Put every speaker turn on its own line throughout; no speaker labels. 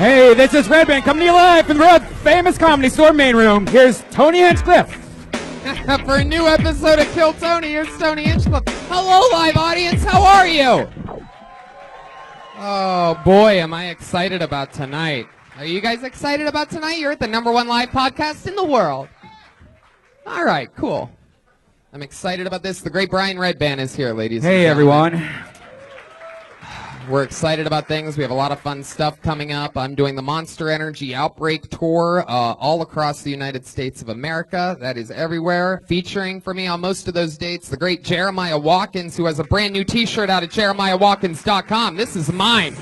Hey, this is Red Band coming to you live from the world famous Comedy Store main room. Here's Tony Hinchcliffe.
For a new episode of Kill Tony, here's Tony Hinchcliffe. Hello, live audience. How are you? Oh, boy, am I excited about tonight. Are you guys excited about tonight? You're at the #1 live podcast in the world. All right, cool. I'm excited about this. The great Brian Redband is here, ladies and
Hey,
gentlemen.
everyone.
We're excited about things. We have a lot of fun stuff coming up. I'm doing the Monster Energy Outbreak Tour all across the United States of America. That is everywhere. Featuring for me on most of those dates, the great Jeremiah Watkins, who has a brand new t-shirt out at jeremiahwatkins.com. This is mine.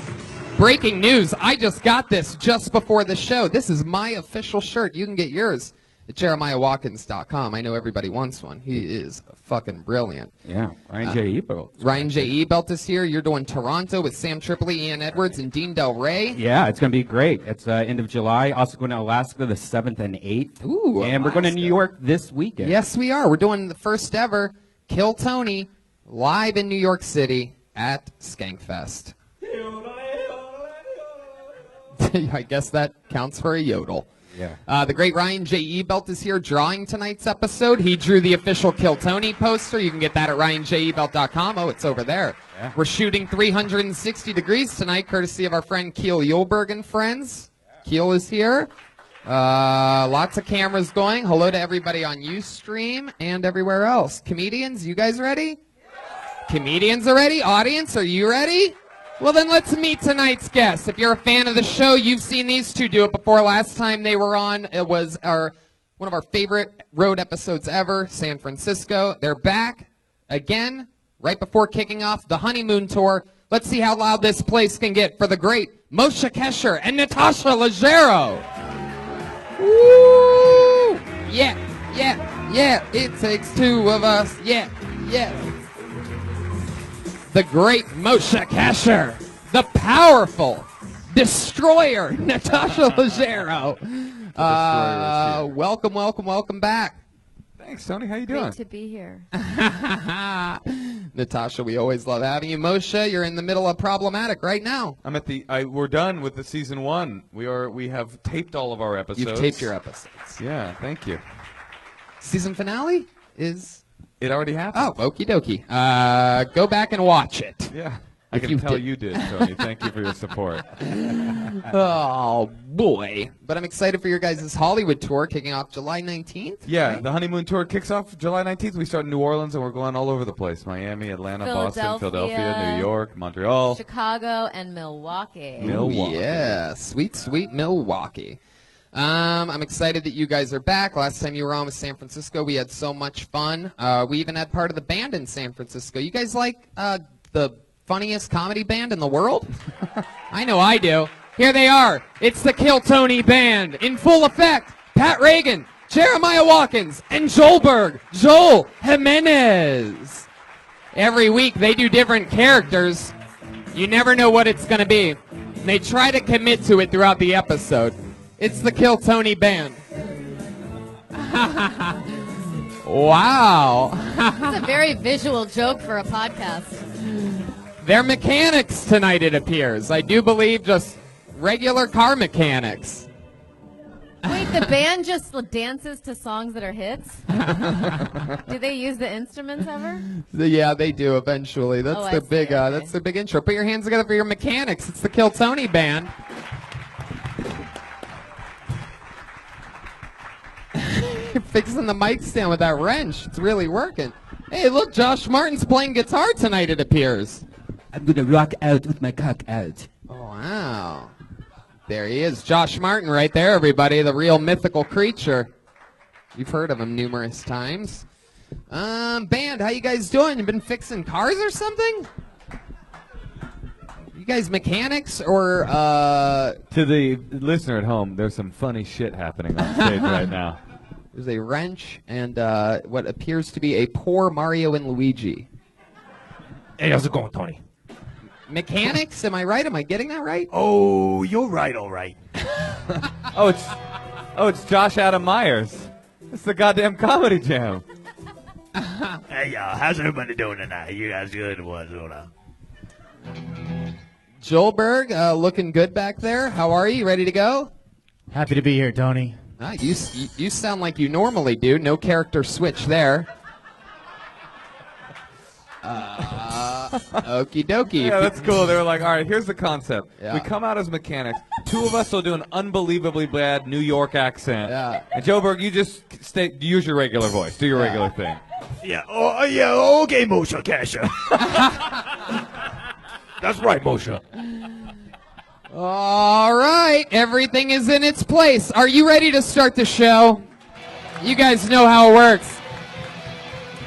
Breaking news. I just got this just before the show. This is my official shirt. You can get yours at jeremiahwatkins.com. I know everybody wants one. He is fucking brilliant.
Yeah, Ryan J. Ebelt.
Ryan J. Ebelt is here. You're doing Toronto with Sam Tripoli, Ian Edwards, and Dean Del Rey.
Yeah, it's going to be great. It's end of July. Also going to Alaska the 7th and 8th.
Ooh,
and we're going to New York this weekend.
Yes, we are. We're doing the first ever Kill Tony live in New York City at Skankfest. I guess that counts for a yodel.
Yeah.
The great Ryan J. Ebelt is here drawing tonight's episode. He drew the official Kill Tony poster. You can get that at ryanjebelt.com. Oh, it's over there.
Yeah.
We're shooting 360 degrees tonight, courtesy of our friend Keel Yulberg and friends. Yeah. Keel is here. Lots of cameras going. Hello to everybody on Ustream and everywhere else. Comedians, you guys ready? Yeah. Comedians are ready? Audience, are you ready? Well, then let's meet tonight's guests. If you're a fan of the show, you've seen these two do it before. Last time they were on, it was one of our favorite road episodes ever, San Francisco. They're back again right before kicking off the honeymoon tour. Let's see how loud this place can get for the great Moshe Kasher and Natasha Leggero. Woo! Yeah, yeah, yeah. It takes two of us. Yeah, yeah. The great Moshe Kasher, the powerful destroyer, Natasha Leggero. Welcome, welcome, welcome back.
Thanks, Tony. How you doing?
Great to be here.
Natasha, we always love having you. Moshe, you're in the middle of Problematic right now.
I'm at the. We're done with the season 1. We have taped all of our episodes.
You've taped your episodes.
Yeah, thank you.
Season finale is.
It already happened.
Oh, okie dokie. Go back and watch it.
Yeah. I
If
can
you
tell
did.
you did, Tony. Thank you for your support.
Oh, boy. But I'm excited for your guys' Hollywood tour kicking off July 19th.
Yeah,
right?
the honeymoon tour kicks off July 19th. We start in New Orleans, and we're going all over the place. Miami, Atlanta, Boston, Philadelphia, New York, Montreal.
Chicago and Milwaukee.
Milwaukee.
Yeah, sweet, sweet Milwaukee. I'm excited that you guys are back. Last time you were on with San Francisco, we had so much fun. We even had part of the band in San Francisco. You guys like the funniest comedy band in the world? I know I do. Here they are. It's the Kill Tony Band in full effect. Pat Reagan, Jeremiah Watkins, and Joel Jimenez. Every week they do different characters. You never know what it's going to be. And they try to commit to it throughout the episode. It's the Kill Tony Band. Wow.
It's a very visual joke for a podcast.
They're mechanics tonight, it appears. I do believe just regular car mechanics.
Wait, the band just dances to songs that are hits? Do they use the instruments ever?
Yeah, they do eventually. That's
Oh, I
their
see,
big
okay.
that's their big intro. Put your hands together for your mechanics. It's the Kill Tony Band. You're fixing the mic stand with that wrench. It's really working. Hey, look, Josh Martin's playing guitar tonight, it appears.
I'm going to rock out with my cock out.
Oh, wow. There he is. Josh Martin right there, everybody. The real mythical creature. You've heard of him numerous times. Band, how you guys doing? You been fixing cars or something? You guys mechanics or,
To the listener at home, there's some funny shit happening on stage right now.
There's a wrench and what appears to be a poor Mario and Luigi.
Hey, how's it going, Tony?
Mechanics, am I right? Am I getting that right?
Oh, you're right, all right.
Oh, it's Josh Adam Myers. It's the goddamn comedy jam.
Hey, how's everybody doing tonight? You guys good? What's going on?
Joelberg, looking good back there. How are you? Ready to go?
Happy to be here, Tony.
You sound like you normally do. No character switch there. Okie dokie.
Yeah, that's cool. They were like, all right, here's the concept.
Yeah.
We come out as mechanics. Two of us will do an unbelievably bad New York accent.
Yeah.
And Joeberg, you just use your regular voice. Do your regular thing.
Yeah. Oh, yeah. Okay, Moshe Kasher. That's right, Moshe.
All right, everything is in its place. Are you ready to start the show? You guys know how it works.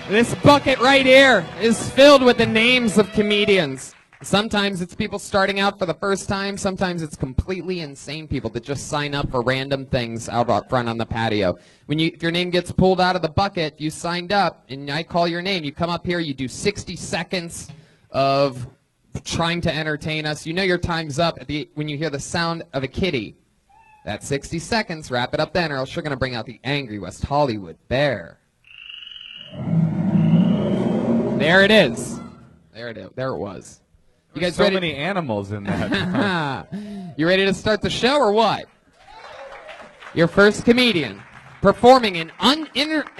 This bucket right here is filled with the names of comedians. Sometimes it's people starting out for the first time. Sometimes it's completely insane people that just sign up for random things out front on the patio. If your name gets pulled out of the bucket, you signed up, and I call your name. You come up here, you do 60 seconds of trying to entertain us. You know your time's up when you hear the sound of a kitty. That's 60 seconds. Wrap it up then, or else you're going to bring out the angry West Hollywood bear. There it is. There it was. You guys
so
ready?
many animals in that.
You ready to start the show or what? Your first comedian performing in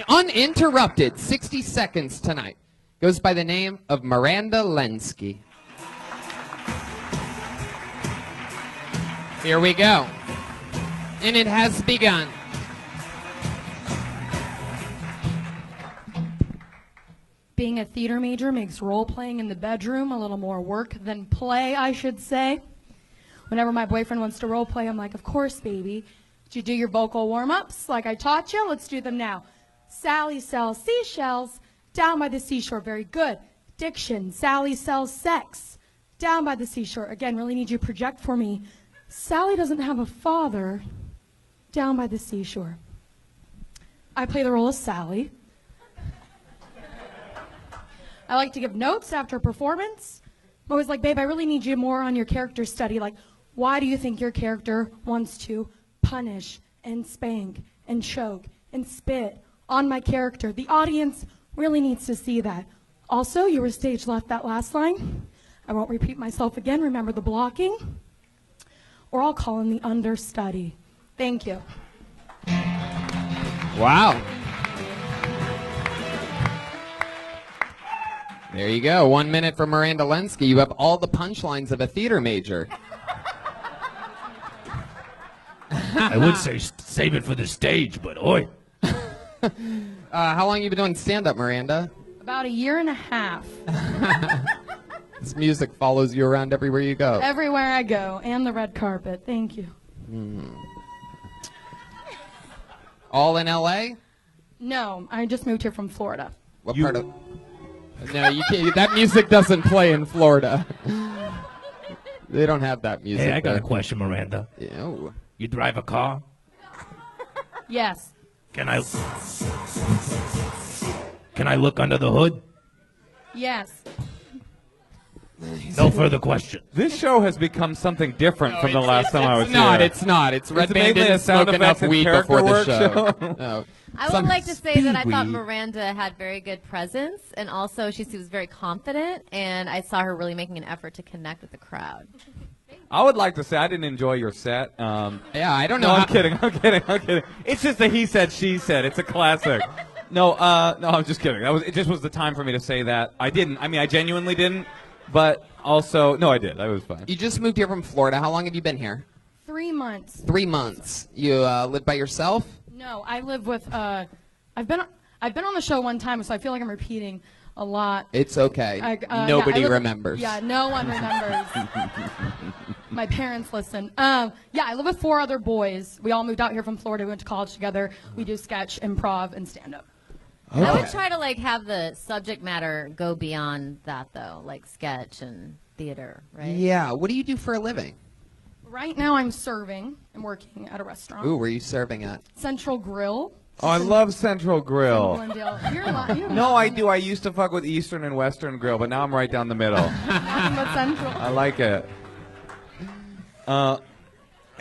uninterrupted 60 seconds tonight goes by the name of Miranda Lenski. Here we go. And it has begun.
Being a theater major makes role-playing in the bedroom a little more work than play, I should say. Whenever my boyfriend wants to role-play, I'm like, of course, baby. Did you do your vocal warm-ups like I taught you? Let's do them now. Sally sells seashells down by the seashore. Very good. Diction. Sally sells sex down by the seashore. Again, really need you to project for me. Sally doesn't have a father down by the seashore. I play the role of Sally. I like to give notes after a performance. I'm always like, babe, I really need you more on your character study. Like, why do you think your character wants to punish and spank and choke and spit on my character? The audience really needs to see that. Also, you were stage left that last line. I won't repeat myself again. Remember the blocking. Or I'll call in the understudy. Thank you.
Wow. There you go. 1 minute from Miranda Lenski. You have all the punchlines of a theater major.
I would say save it for the stage, but oi.
How long have you been doing stand-up, Miranda?
About a year and a half.
This music follows you around everywhere you go.
Everywhere I go. And the red carpet. Thank you.
All in L.A.?
No, I just moved here from Florida.
What part of... No, you can't. That music doesn't play in Florida. They don't have that music.
Hey, I got
there.
a question, Miranda.
Ew.
You drive a car?
Yes.
Can I look under the hood?
Yes.
No further questions.
This show has become something different from the last time I was here.
It's not. It's Red
Is it
Band
mainly
didn't
a sound
smoke enough
effects and
weed
character
before the
work
show.
show?
No.
I would like to say that I thought
speed.
Miranda had very good presence, and also she was very confident, and I saw her really making an effort to connect with the crowd.
I would like to say I didn't enjoy your set.
Yeah, I don't know.
No,
how-
I'm kidding. It's just a he said, she said. It's a classic. No, I'm just kidding. It just was the time for me to say that. I didn't. I mean, I genuinely didn't. But also, no, I did. I was fine.
You just moved here from Florida. How long have you been here?
3 months.
3 months. You live by yourself?
No, I live with, I've been on the show one time, so I feel like I'm repeating a lot.
It's okay.
Nobody
remembers.
Yeah, no one remembers. My parents listen. Yeah, I live with 4 other boys. We all moved out here from Florida. We went to college together. We do sketch, improv, and stand-up.
Okay.
I would try to have the subject matter go beyond that though, like sketch and theater, right?
Yeah. What do you do for a living?
Right now I'm serving. I'm working at a restaurant.
Ooh, where are you serving at?
Central Grill.
Oh, I love Central
in
Grill.
Glendale. You're lying.
No, I do. I used to fuck with Eastern and Western Grill, but now I'm right down the middle.
Nothing but Central.
I like it.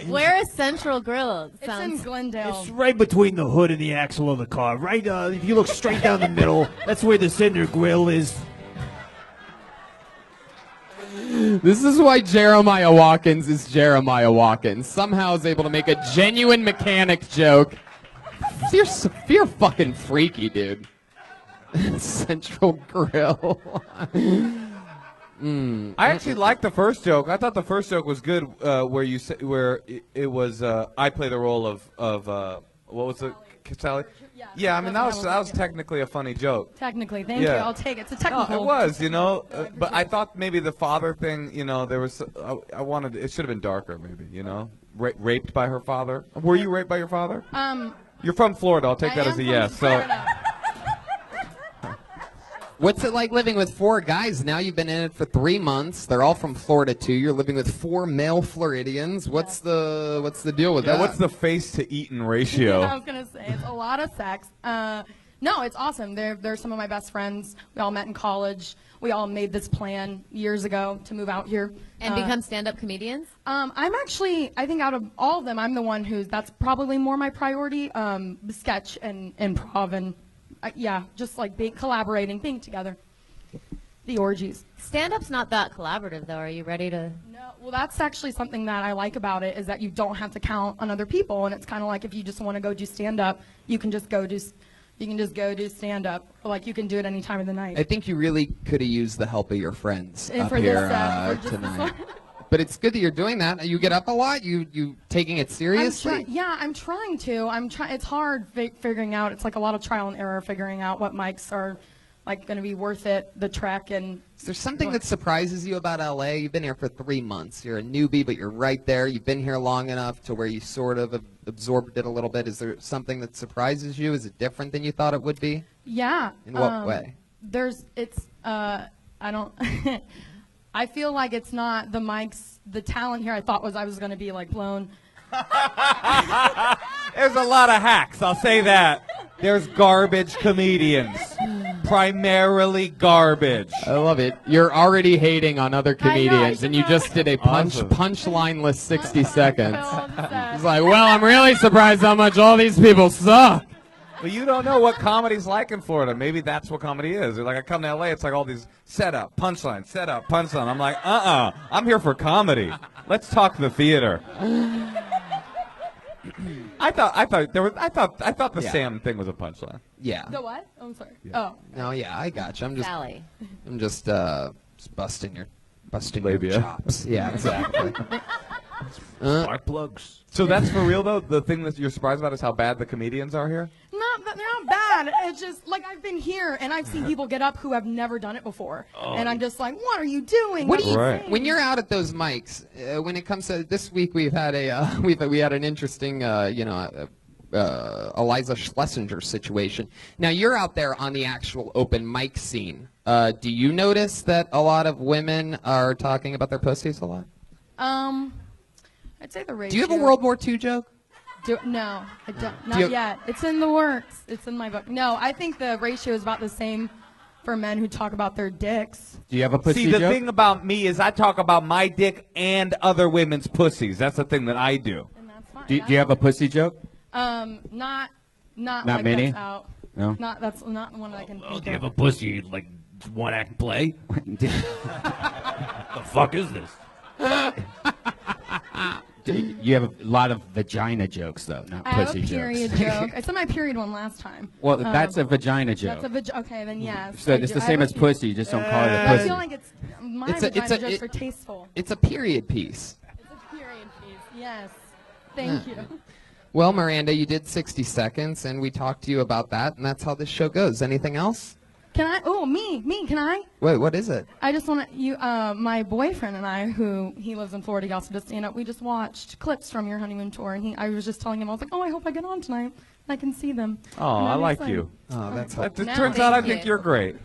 Where is Central Grill?
It's in Glendale.
It's right between the hood and the axle of the car. Right, if you look straight down the middle, that's where the cinder grill is.
This is why Jeremiah Watkins is Jeremiah Watkins. Somehow is able to make a genuine mechanic joke. You're fucking freaky, dude. Central Grill.
I actually liked the first joke. I thought the first joke was good, where it was I play the role of what was it, Sally? Yeah, I mean that was technically a funny joke.
Technically, thank you. I'll take it. It's a technical.
No, it was, but I thought maybe the father thing, there was. I wanted it should have been darker, maybe, raped by her father. Were you raped by your father? You're from Florida. I'll take that as a yes.
What's it like living with 4 guys? Now you've been in it for 3 months. They're all from Florida too. You're living with 4 male Floridians. What's the deal with that?
What's the face to eaten ratio?
I was gonna say it's a lot of sex. No, it's awesome. They're some of my best friends. We all met in college. We all made this plan years ago to move out here
and become stand-up comedians.
I'm actually, I think out of all of them, I'm the one that's probably more my priority. Sketch and improv and. Just like collaborating, being together. The orgies.
Stand-up's not that collaborative, though. Are you ready to?
No. Well, that's actually something that I like about it is that you don't have to count on other people, and it's kind of like if you just want to go do stand-up, you can just go do stand-up. Like you can do it any time of the night.
I think you really could have used the help of your friends
and
up
for
here
this,
tonight. But it's good that you're doing that. You get up a lot. You taking it seriously.
I'm trying to. It's hard figuring out. It's like a lot of trial and error figuring out what mics are like going to be worth it. The trek and.
Is there something that surprises you about LA? You've been here for 3 months. You're a newbie, but you're right there. You've been here long enough to where you sort of absorbed it a little bit. Is there something that surprises you? Is it different than you thought it would be?
Yeah.
In what way?
I don't. I feel like it's not the mics, the talent here I thought I was going to be like blown.
There's a lot of hacks, I'll say that. There's garbage comedians. Primarily garbage.
I love it. You're already hating on other comedians, and you just did a
Awesome.
punchlineless 60 seconds. It's like, well, I'm really surprised how much all these people suck.
But you don't know what comedy's like in Florida. Maybe that's what comedy is. Like I come to LA, it's like all these setup, punchline, setup, punchline. I'm like, I'm here for comedy. Let's talk the theater. I thought the Sam thing was a punchline.
Yeah.
The what? I'm sorry.
Yeah.
Oh.
No, yeah, I got you. I'm just busting your
Labia.
chops. Yeah, exactly.
Spark plugs.
So that's for real though. The thing that you're surprised about is how bad the comedians are here.
They're not bad. It's just like I've been here and I've seen people get up who have never done it before, and I'm just like, what are you doing?
What do you
Right.
when you're out at those mics? When it comes to this week, we've had we had an interesting Eliza Schlesinger situation. Now you're out there on the actual open mic scene. Do you notice that a lot of women are talking about their pussies a lot?
I'd say the ratio.
Do you have a World War II joke?
No, I don't. Not yet. It's in the works. It's in my book. No, I think the ratio is about the same for men who talk about their dicks.
Do you have a pussy
See, the
joke?
thing about me is I talk about my dick and other women's pussies. That's the thing that I do.
And that's fine.
Do you have a pussy joke?
Not like
many?
that's out.
No?
That's not one that I can think
Do you have
of.
a pussy like one act play? The fuck is this?
You have a lot of vagina jokes, though, not
I have a
pussy
period
jokes.
joke. I said my period one last time.
Well, that's a vagina joke.
That's a okay, then yes.
So it's the same as pussy. You just don't call it a
I
pussy.
feel like my
It's a-
vagina
it's a-
jokes are tasteful.
It's a period piece.
It's a period piece. Yes. Thank you.
Well, Miranda, you did 60 seconds, and we talked to you about that, and that's how this show goes. Anything else?
Can I? Oh, me. Can I?
Wait, what is it?
I just want to, my boyfriend and I, he lives in Florida, he also does stand up, we just watched clips from your honeymoon tour, and I was just telling him, I was like, oh, I hope I get on tonight, and I can see them.
Oh,
And
I
I'm
like
excited.
you.
Oh, that's
It
No,
turns out I
thank
think
you.
you're great.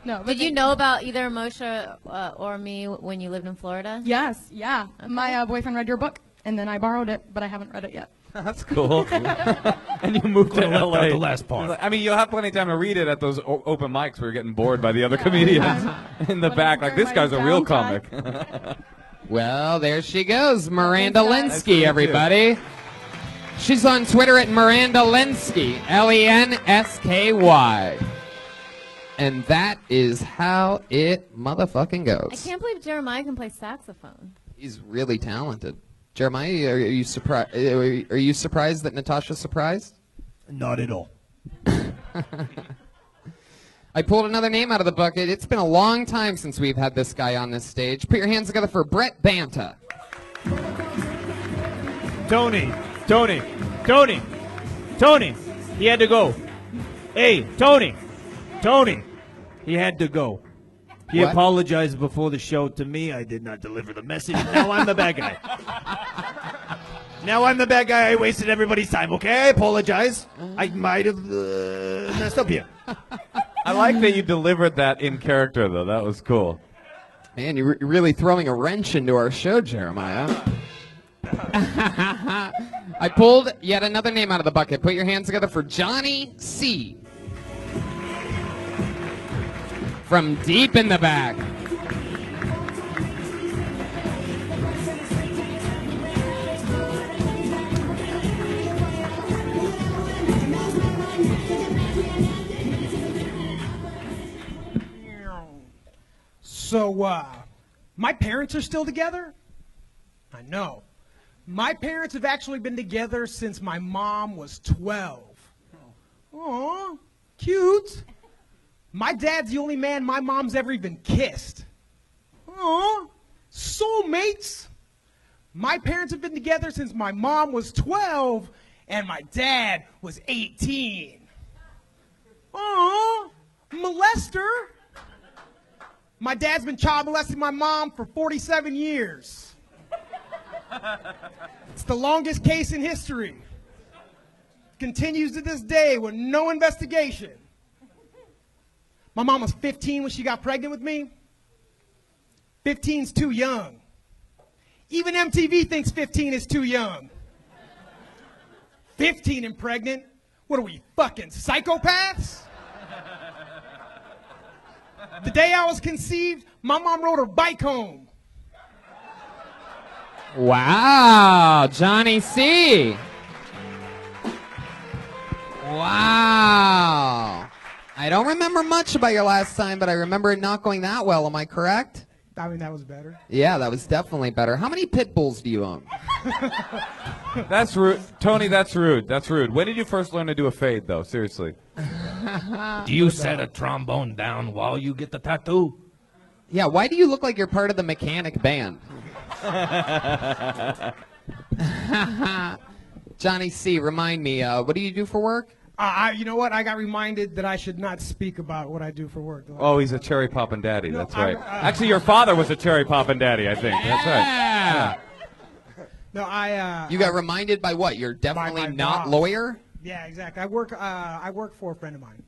No, but
Did you know about either Moshe or me when you lived in Florida?
Yes, yeah. My boyfriend read your book, and then I borrowed it, but I haven't read it yet.
That's cool. And you moved to
Could've left
LA.
out the last part.
I mean, you'll have plenty of time to read it at those open mics where you're getting bored by the other comedians in the
When
back.
I'm
Like,
during
this guy's
my
a real
downtime.
comic.
Well, there she goes, Miranda
Thanks, guys.
Lensky, everybody. She's on Twitter at Miranda Lensky, Lensky. And that is how it motherfucking
I
goes.
can't believe Jeremiah can play saxophone.
He's really talented. Jeremiah, are you surprised? Are you surprised that Natasha's surprised?
Not at all.
I pulled another name out of the bucket. It's been a long time since we've had this guy on this stage. Put your hands together for Brett Banta.
Tony. He had to go. Hey, Tony. He had to go. He
What?
apologized before the show to me. I did not deliver the message. Now I'm the bad guy. I wasted everybody's time, okay? I apologize. I might have messed up here.
I like that you delivered that in character, though. That was cool.
Man, you're really throwing a wrench into our show, Jeremiah. I pulled yet another name out of the bucket. Put your hands together for Johnny C. From deep in the back.
So, my parents are still together? I know. My parents have actually been together since my mom was 12. Aw, cute. My dad's the only man my mom's ever even kissed. Aw, soulmates. My parents have been together since my mom was 12 and my dad was 18. Aw, molester. My dad's been child molesting my mom for 47 years. It's the longest case in history. Continues to this day with no investigation. My mom was 15 when she got pregnant with me. 15's too young. Even MTV thinks 15 is too young. 15 and pregnant? What are we, fucking psychopaths? The day I was conceived, my mom rode her bike home.
Wow, Johnny C. Wow. I don't remember much about your last time, but I remember it not going that well. Am I correct?
I mean, that was better.
Yeah, that was definitely better. How many pit bulls do you own?
That's rude. Tony, that's rude. That's rude. When did you first learn to do a fade, though? Seriously.
Do you set a trombone down while you get the tattoo?
Yeah, why do you look like you're part of the mechanic band? Johnny C., remind me, what do you do for work?
You know what? I got reminded that I should not speak about what I do for work.
Oh, he's a cherry poppin' daddy. That's right.
Actually,
your father was a cherry poppin' daddy, I think. That's right.
Yeah.
No,
You got reminded by what? You're definitely
my
not
boss.
lawyer?
Yeah, exactly. I work for a friend of mine.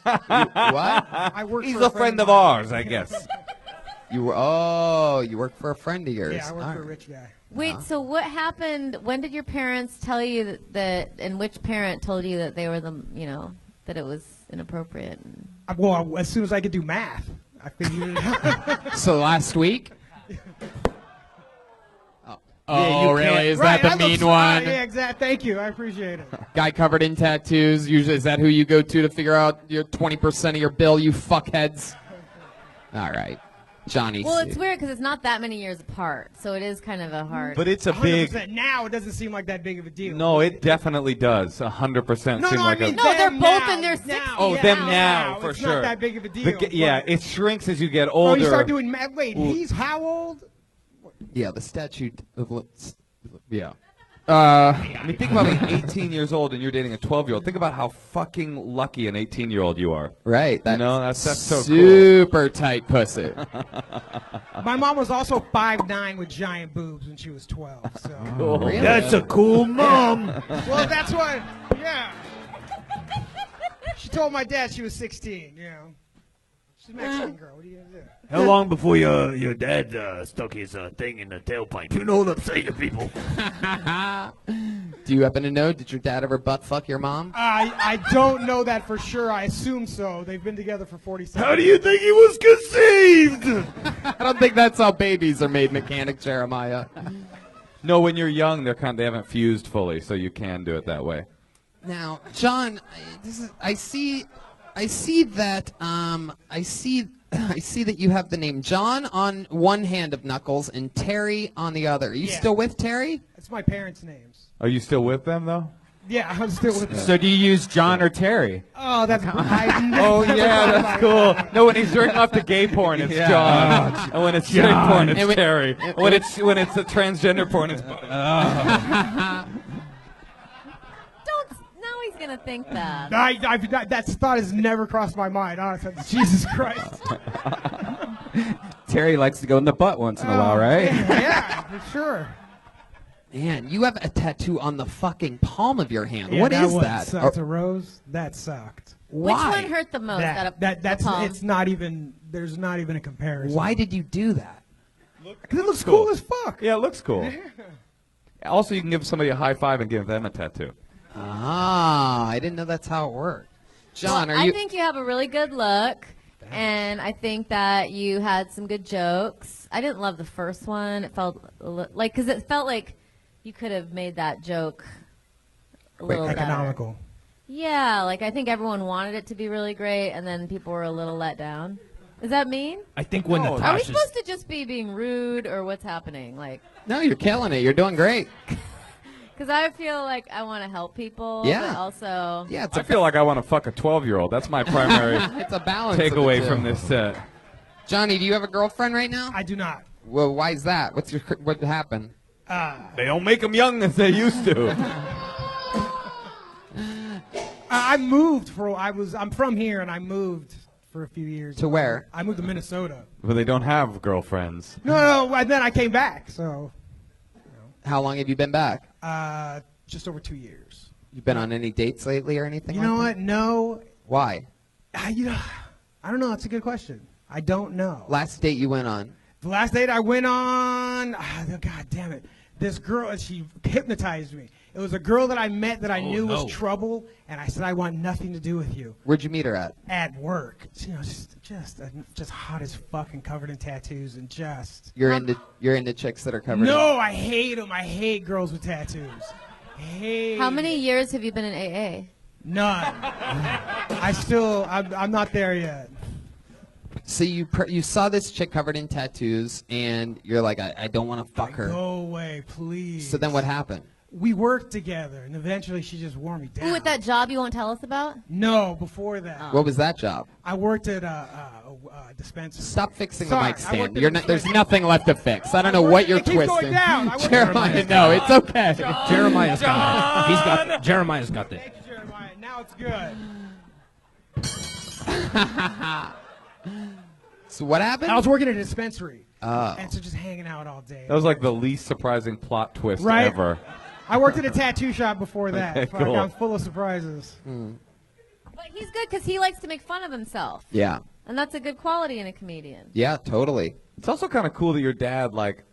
What?
I work
He's
for
a friend of ours, I guess.
You work for a friend of yours.
Yeah, I work
All
for a
right.
rich guy.
Wait, so what happened? When did your parents tell you that and which parent told you that they were that it was inappropriate?
Well, as soon as I could do math, I figured it out.
So last week?
Yeah, you
really?
can't-
Is
Right,
that
I
the
look
mean
smart.
one?
Yeah, exactly. Thank you. I appreciate it.
Guy covered in tattoos. Usually, is that who you go to figure out your 20% of your bill, you fuckheads? All right. Johnny
Well,
C.
it's weird because it's not that many years apart, so it is kind of a hard.
But it's a big...
100%. Now it doesn't seem like that big of a deal.
No, it definitely does. 100%
No,
seem
no,
like
I mean,
a...
No, they're
them
both
now.
in their
Now.
60s.
Oh,
Yeah,
them now, for
it's
sure.
not that big of a deal.
yeah,
but-
it shrinks as you get
Oh,
older.
you start doing math. Wait, he's how old?
Yeah, the statute of... Yeah.
I mean, think about being 18 years old and you're dating a 12-year-old. Think about how fucking lucky an 18-year-old you are.
Right.
You know, that's so cool.
super tight pussy.
My mom was also 5'9" with giant boobs when she was 12. So.
Really?
That's a cool mom.
Well, that's what. Yeah. She told my dad she was 16. You know. She's a Mexican girl. What are you gonna do?
How long before your dad stuck his thing in the tailpipe? You know what I'm saying, people.
Do you happen to know, did your dad ever butt fuck your mom?
I don't know that for sure. I assume so. They've been together for 47.
How do you think he was conceived?
I don't think that's how babies are made, mechanic Jeremiah.
No, when you're young, they haven't fused fully, so you can do it that way.
Now, John, I see I see that you have the name John on one hand of Knuckles and Terry on the other. Are you still with Terry?
It's my parents' names.
Are you still with them though?
Yeah, I'm still with them.
So do you use John or Terry?
Oh, that's
Oh yeah, that's cool. No, when he's jerking off to gay porn, it's John, and when it's straight porn, it's Terry. When it's a transgender porn, it's.
Now he's gonna think that.
That thought has never crossed my mind. Honestly, Jesus Christ.
Terry likes to go in the butt once in a while, right?
Yeah, for sure.
Man, you have a tattoo on the fucking palm of your hand.
Yeah,
what is that?
Sucked a rose. That sucked.
Which
Why?
one hurt the most?
That's
palm?
it's not even. There's not even a comparison.
Why did you do that?
Because it looks cool as fuck.
Yeah, it looks cool. Also, you can give somebody a high five and give them a tattoo.
Ah, I didn't know that's how it worked. John,
well,
are you?
I think you have a really good look, and I think that you had some good jokes. I didn't love the first one. It felt because it felt like you could have made that joke a little
economical.
better. Yeah, like I think everyone wanted it to be really great, and then people were a little let down. Is that mean?
I think when
Are we
Natasha's
supposed to just be being rude, or what's happening? Like,
No, you're killing it. You're doing great.
because I feel like I want to help people.
Yeah.
But also,
Yeah,
I feel like I want to fuck a 12-year-old. That's my primary
it's a balance. of the
takeaway
two.
from this set.
Johnny, do you have a girlfriend right now?
I do not.
Well, why is that? What happened?
They don't make them young as they used to.
I moved I'm from here, and I moved for a few years.
To where?
I moved to Minnesota.
But they don't have girlfriends.
No, and then I came back. So,
How long have you been back?
just over 2 years.
You been on any dates lately or anything?
You
like
know
that?
what? No.
Why?
I don't know. That's a good question. I don't know.
Last date you went on?
The last date I went on, God damn it. This girl, she hypnotized me. It was a girl that I met that I knew was trouble, and I said, I want nothing to do with you.
Where'd you meet her at?
At work. You know, just hot as fuck and covered in tattoos and just.
You're into chicks that are covered.
No, I hate them. I hate girls with tattoos.
how many years have you been in AA?
None. I'm not there yet.
So you saw this chick covered in tattoos, and you're like, I don't want to fuck her.
Go away, please.
So then what happened?
We worked together, and eventually she just wore me down.
Ooh, with that job you won't tell us about?
No, before that.
What was that job?
I worked at a dispensary.
Stop fixing
Sorry,
the mic
I
stand.
worked at
You're
a
not, there's
dispensary.
nothing left to fix. I don't know what you're
It keeps
twisting.
going down. I worked at a
Jeremiah,
dispensary.
no, it's okay.
Jeremiah's got it. He's got Jeremiah's got it.
Thank you, Jeremiah. Now it's good.
So what happened?
I was working at a dispensary.
Oh.
And so just hanging out all day.
That was like the least surprising plot twist
Right?
ever.
I worked at a tattoo shop before that.
Okay,
Fuck,
cool.
I'm full of surprises.
But he's good because he likes to make fun of himself.
Yeah.
And that's a good quality in a comedian.
Yeah, totally.
It's also kind of cool that your dad, like,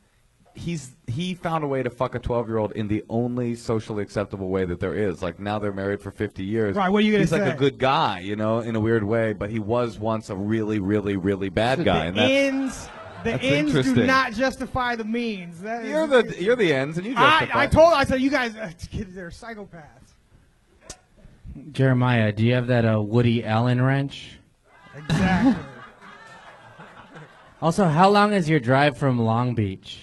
he found a way to fuck a 12-year-old in the only socially acceptable way that there is. Like, now they're married for 50 years.
Right, what are you gonna
He's like
say?
a good guy, you know, in a weird way, but he was once a really, really, really bad guy. And
The ends
that's
do
interesting.
not justify the means. That is-
you're the ends, and you justify.
I said, you guys, they're psychopaths.
Jeremiah, do you have that Woody Allen wrench?
Exactly.
Also, how long is your drive from Long Beach?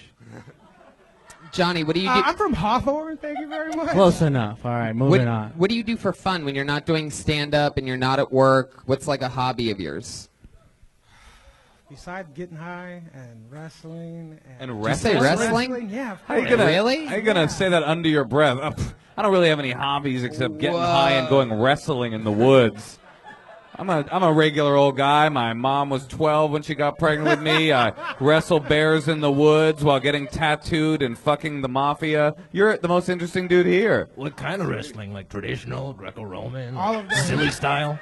Johnny, what do you do?
I'm from Hawthorne, thank you very much.
Close enough. All right, moving on.
What do you do for fun when you're not doing stand-up and you're not at work? What's like a hobby of yours?
Besides getting high and wrestling.
And
Did you say wrestling?
Yeah, of
How you
course.
gonna,
Really?
How you gonna say that under your breath? I don't really have any hobbies except getting high and going wrestling in the woods. I'm a regular old guy. My mom was 12 when she got pregnant with me. I wrestle bears in the woods while getting tattooed and fucking the mafia. You're the most interesting dude here.
What kind of wrestling? Like traditional, Greco-Roman,
All of them.
silly style?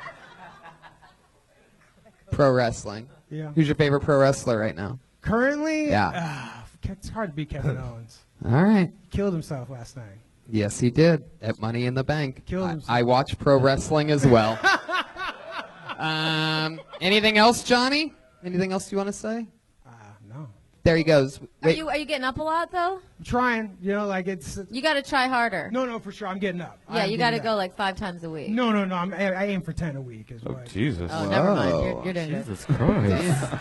Pro wrestling.
Yeah.
Who's your favorite pro wrestler right now?
Currently,
Yeah.
it's hard to beat Kevin Owens.
All right.
Killed himself last night.
Yes, he did at Money in the Bank.
Killed himself.
I watch pro wrestling as well. Anything else, Johnny? Anything else you want to say?
No.
There he goes.
Are you getting up a lot though?
I'm trying, like it's.
You got to try harder.
No, for sure. I'm getting up.
Yeah, you got to go like 5 times a week.
No. I aim for 10 a week as well.
Jesus.
Oh, never mind. You're doing
Jesus Christ.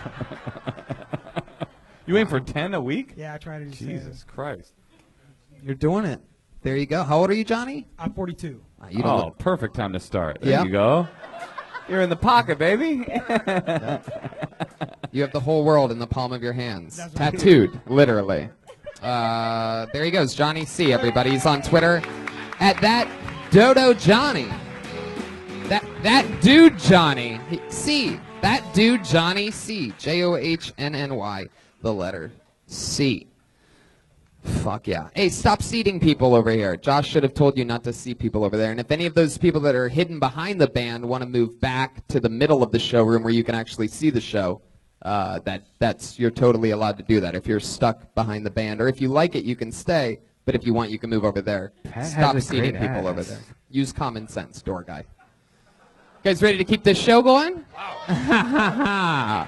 You aim for 10 a week?
Yeah, I try to do
Jesus Christ.
You're doing it. There you go. How old are you, Johnny?
I'm 42.
You don't look-
Perfect time to start. There
Yeah.
you go. You're in the pocket, baby.
You have the whole world in the palm of your hands.
That's right.
Tattooed, literally. There he goes, Johnny C. Everybody, he's on Twitter at that Dodo Johnny. That dude Johnny C. That dude Johnny C. JOHNNY. The letter C. Fuck yeah. Hey, stop seating people over here. Josh should have told you not to seat people over there. And if any of those people that are hidden behind the band want to move back to the middle of the showroom where you can actually see the show, you're totally allowed to do that. If you're stuck behind the band, or if you like it, you can stay. But if you want, you can move over there. Stop seating people over there. Use common sense, door guy. You guys ready to keep this show going? Wow.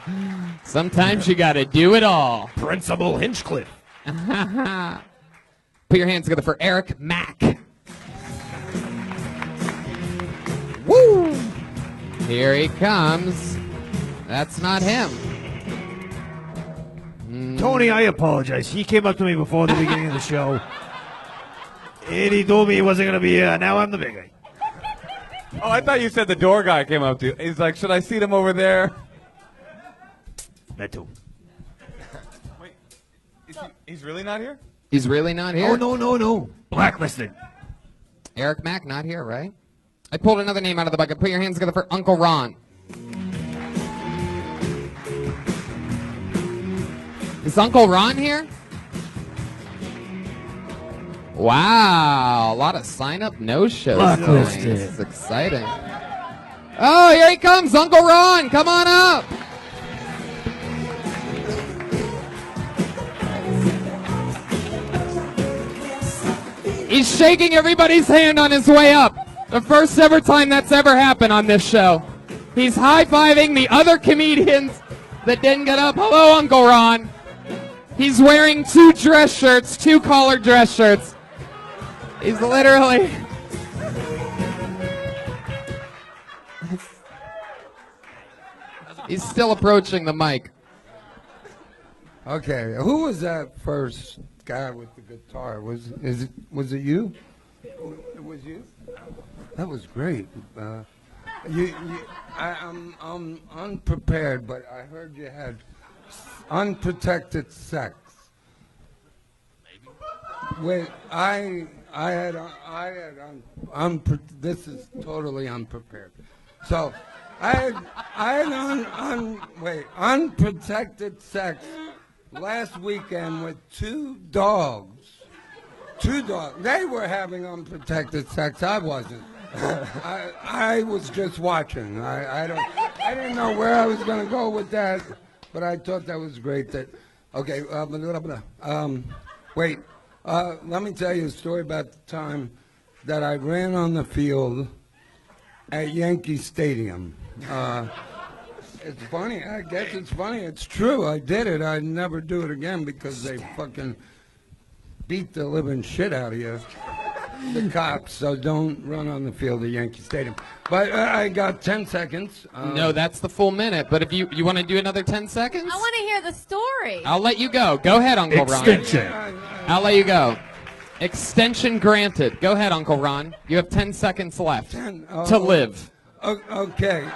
Sometimes you got to do it all.
Principal Hinchcliffe.
Put your hands together for Eric Mack. Woo! Here he comes. That's not him.
Tony, I apologize. He came up to me before the beginning of the show, and he told me he wasn't going to be here. Now I'm the big guy.
Oh, I thought you said the door guy came up to you. He's like, should I seat him over there?
That too.
Wait, he's really not here?
He's really not here?
Oh, no. Blacklisted.
Eric Mack not here, right? I pulled another name out of the bucket. Put your hands together for Uncle Ron. Is Uncle Ron here? Wow, a lot of sign-up no-shows.
Blacklisted.
This is exciting. Oh, here he comes, Uncle Ron. Come on up. He's shaking everybody's hand on his way up. The first ever time that's ever happened on this show. He's high-fiving the other comedians that didn't get up. Hello, Uncle Ron. He's wearing 2 dress shirts, 2 collared dress shirts. He's literally... He's still approaching the mic.
Okay, who was that first guy with the guitar? Was it you? It was you. That was great. I'm unprepared, but I heard you had unprotected sex. Wait, this is totally unprepared. So, I had unprotected sex last weekend with 2 dogs. 2 dogs. They were having unprotected sex. I wasn't. I was just watching. I didn't know where I was going to go with that, but I thought that was great. Okay. Wait. Let me tell you a story about the time that I ran on the field at Yankee Stadium. It's funny. I guess it's funny. It's true. I did it. I'd never do it again because they fucking beat the living shit out of you, the cops. So don't run on the field at Yankee Stadium. But I got 10 seconds.
No, that's the full minute. But if you want to do another 10 seconds?
I want to hear the story.
I'll let you go. Go ahead, Uncle
Extension.
Ron. I'll let you go. Extension granted. Go ahead, Uncle Ron. You have 10 seconds left to live.
Okay.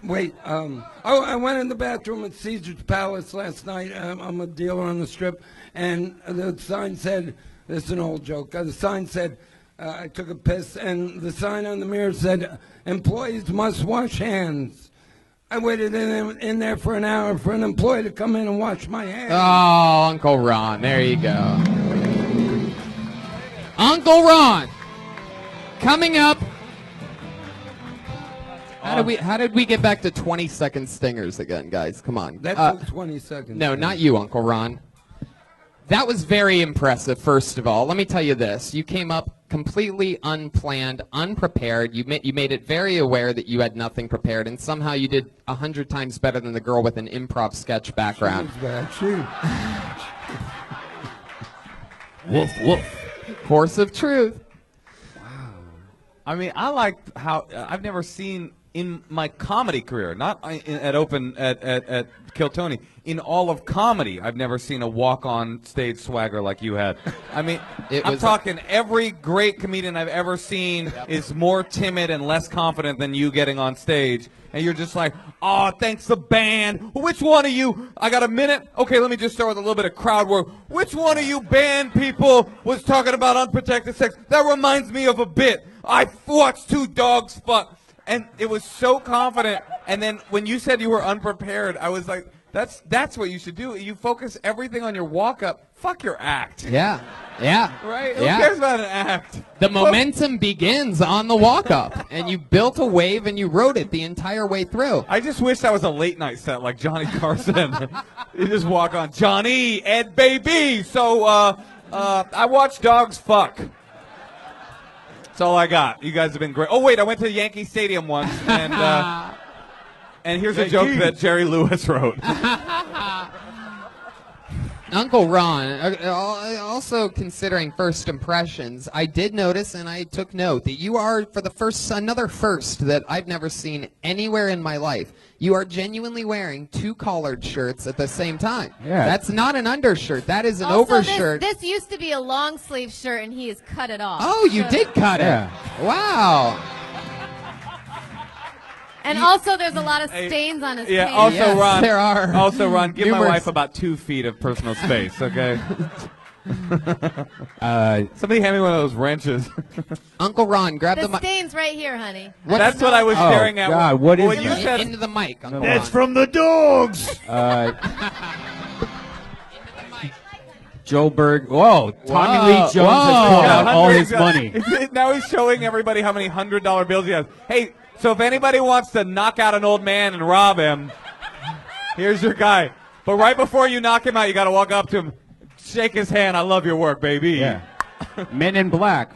Wait. I went in the bathroom at Caesar's Palace last night. I'm a dealer on the Strip, and the sign said, this is an old joke, the sign said, I took a piss, and the sign on the mirror said, employees must wash hands. I waited in there for an hour for an employee to come in and wash my hands.
Oh, Uncle Ron. There you go. Uncle Ron. Coming up. How did we get back to 20-second stingers again, guys? Come on.
That took 20 seconds.
No, not you, Uncle Ron. That was very impressive, first of all. Let me tell you this. You came up completely unplanned, unprepared. You made it very aware that you had nothing prepared, and somehow you did 100 times better than the girl with an improv sketch background.
Woof, woof.
Force of truth.
I mean, I liked how I've never seen in my comedy career, not at Kill Tony, in all of comedy, I've never seen a walk-on stage swagger like you had. I mean, I'm talking every great comedian I've ever seen is more timid and less confident than you getting on stage. And you're just like, oh, thanks the band. Which one of you, I got a minute? Okay, let me just start with a little bit of crowd work. Which one of you band people was talking about unprotected sex? That reminds me of a bit. I watched two dogs fuck. And it was so confident. And then when you said you were unprepared, I was like, that's what you should do. You focus everything on your walk-up. Fuck your act.
Yeah. Yeah.
Right?
Yeah.
Who cares about an act?
The momentum begins on the walk-up. And you built a wave and you rode it the entire way through.
I just wish that was a late-night set like Johnny Carson. You just walk on, Johnny, Ed, baby. So I watched dogs fuck. That's all I got. You guys have been great. Oh, wait, I went to Yankee Stadium once, and here's a joke that Jerry Lewis wrote.
Uncle Ron, also considering first impressions, I did notice and I took note that you are, for another first that I've never seen anywhere in my life, you are genuinely wearing two collared shirts at the same time.
Yeah.
That's not an undershirt. That is an
Also,
overshirt.
This used to be a long sleeve shirt, and he has cut it off.
Oh, you did cut it. Wow.
And also, there's a lot of stains on his pants.
Also,
Yes,
Ron.
there are.
Also, Ron, give my
Numerous.
wife about 2 feet of personal space, okay? Somebody hand me one of those wrenches.
Uncle Ron, grab the
The
mic.
stain's right here, honey.
That's what I was staring at.
God, what is
when you
that?
said
Into the mic, Uncle
That's
Ron.
from the dogs.
Joe Berg. Whoa, Tommy
Whoa.
Lee Jones has pulled out all his money.
Now he's showing everybody how many $100 bills he has. Hey, so if anybody wants to knock out an old man and rob him, here's your guy. But right before you knock him out, you got to walk up to him, shake his hand. I love your work, baby.
Yeah. Men in Black.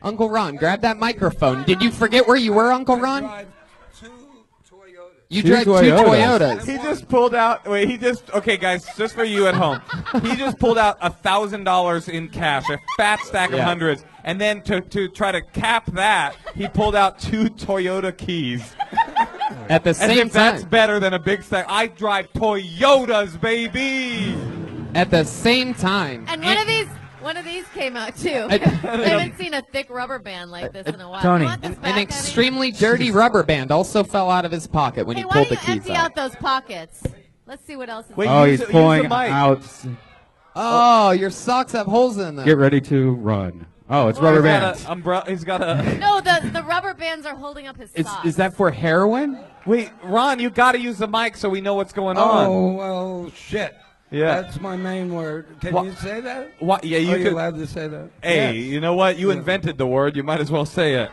Uncle Ron, grab that microphone. Did you forget where you were, Uncle Ron? You
Two
drive two
Toyotas.
Toyotas.
He just pulled out. Okay, guys, just for you at home, he just pulled out $1,000 in cash, a fat stack of hundreds, and then to try to cap that, he pulled out 2 Toyota keys.
At the
As
same
if that's
time.
better than a big stack. I drive Toyotas, baby.
At the same time.
And one of these came out too. I haven't seen a thick rubber band like this in a while.
Tony,
You want this back,
An
honey?
extremely dirty rubber band also fell out of his pocket when
Hey,
he
why
pulled
don't
the
you
keys
empty
out.
out those pockets? Let's see what else is
Wait,
Oh,
use
he's
the
pulling
mic.
out.
Oh, your socks have holes in them.
Get ready to run. Oh, it's rubber bands.
He's got a.
No, the rubber bands are holding up his socks.
Is that for heroin?
Wait, Ron, you got to use the mic so we know what's going on.
Oh, well, shit.
Yeah.
That's my main word. Can you say that?
What? Yeah, you
Are you
could.
allowed to say that?
Hey, you know what? You invented the word. You might as well say it.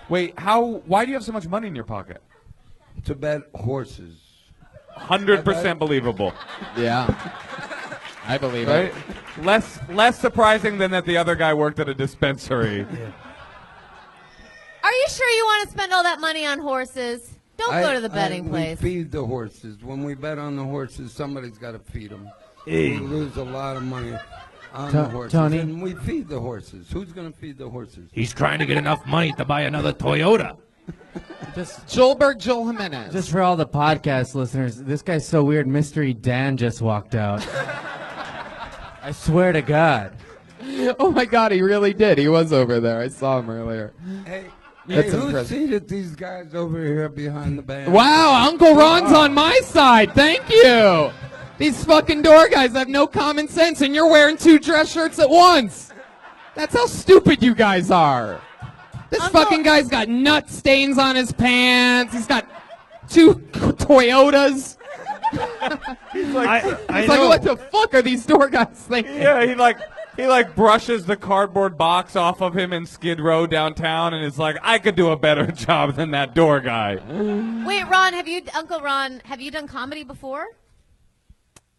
Wait, why do you have so much money in your pocket?
To bet horses.
100% believable.
Yeah. I believe
Right?
it.
Less surprising than that the other guy worked at a dispensary.
Are you sure you want to spend all that money on horses? Don't go to the betting place.
We feed the horses. When we bet on the horses, somebody's got to feed them. We lose a lot of money on the horses.
Tony?
And we feed the horses. Who's going to feed the horses?
He's trying to get enough money to buy another Toyota.
Joelberg Joel Jimenez.
Just for all the podcast listeners, this guy's so weird. Mystery Dan just walked out. I swear to God.
Oh my God, he really did. He was over there. I saw him earlier.
Hey,
That's
who
impressive.
seated these guys over here behind the band?
Wow, Uncle Ron's on my side. Thank you. These fucking door guys have no common sense, and you're wearing 2 dress shirts at once. That's how stupid you guys are. This fucking guy's got nut stains on his pants. He's got 2 Toyotas.
He's like,
He's like, what the fuck are these door guys thinking?
yeah, he like brushes the cardboard box off of him in Skid Row downtown, and is like, I could do a better job than that door guy.
Wait, Ron, Uncle Ron, have you done comedy before?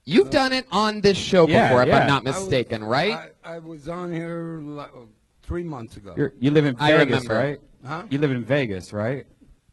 You've done it on this show
Yeah,
before, if
yeah.
I'm not mistaken, right?
I was on here 3 months ago.
You live in
I
Vegas,
remember.
right?
Huh?
You live in Vegas, right?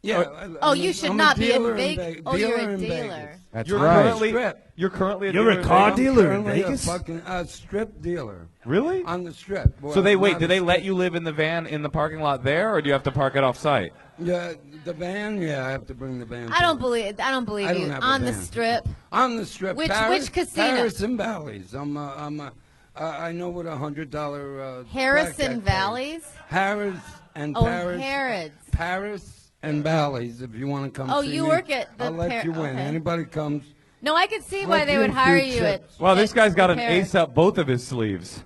Yeah.
Oh, you should
I'm
not
a
be in
dealer
Vegas. Oh, you're a
in
dealer.
Vegas.
That's
You're
right.
currently a
You're
dealer
a
in
car
Vegas?
dealer in
Currently
Vegas?
A fucking strip dealer.
Really?
On the strip.
So
Well,
they wait.
not
Do
a
they let
strip-
you live in the van in the parking lot there, or do you have to park it off site?
Yeah, the van. Yeah, I have to bring the van.
I don't believe you.
I don't have a
On the
van.
strip.
On the strip.
Which casino?
Paris and Valleys. I know what $100.
Harrison Valleys.
Harris and
Oh,
Paris.
Harrods.
Paris and Valleys. If you want to come.
Oh,
see
you
me,
work at the
I'll let you win.
okay.
Anybody comes.
No, I could see why
Flip
they
you
would
a
hire
few
you at.
chips.
Well, this guy's got an
Paris.
ace up both of his sleeves.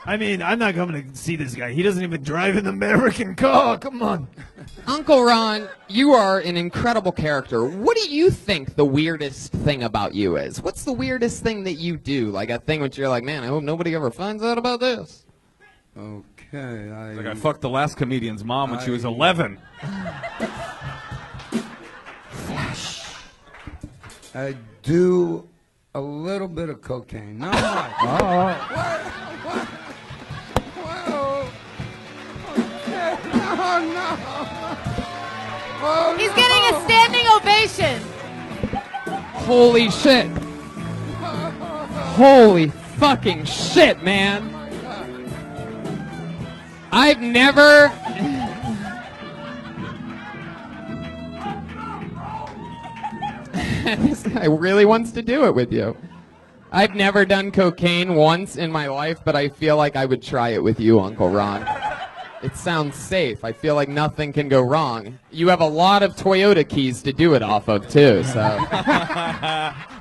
I mean, I'm not coming to see this guy. He doesn't even drive an American car. Come on.
Uncle Ron, you are an incredible character. What do you think the weirdest thing about you is? What's the weirdest thing that you do? Like a thing which you're like, man, I hope nobody ever finds out about this.
Okay.
Like I fucked the last comedian's mom when she was 11.
I do a little bit of cocaine. Not much. Whoa. Okay. No. Oh,
He's
no.
getting a standing ovation.
Holy shit. Holy fucking shit, man. I've never... This guy really wants to do it with you. I've never done cocaine once in my life, but I feel like I would try it with you, Uncle Ron. It sounds safe. I feel like nothing can go wrong. You have a lot of Toyota keys to do it off of, too, so...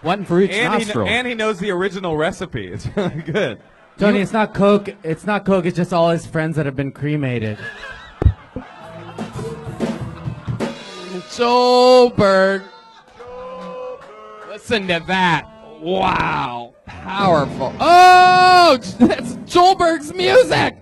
One for each nostril.
And he knows the original recipe. It's really good.
Tony, it's not Coke. It's not Coke. It's just all his friends that have been cremated.
Joelberg. Listen to that. Wow. Powerful. Oh, that's Joelberg's music.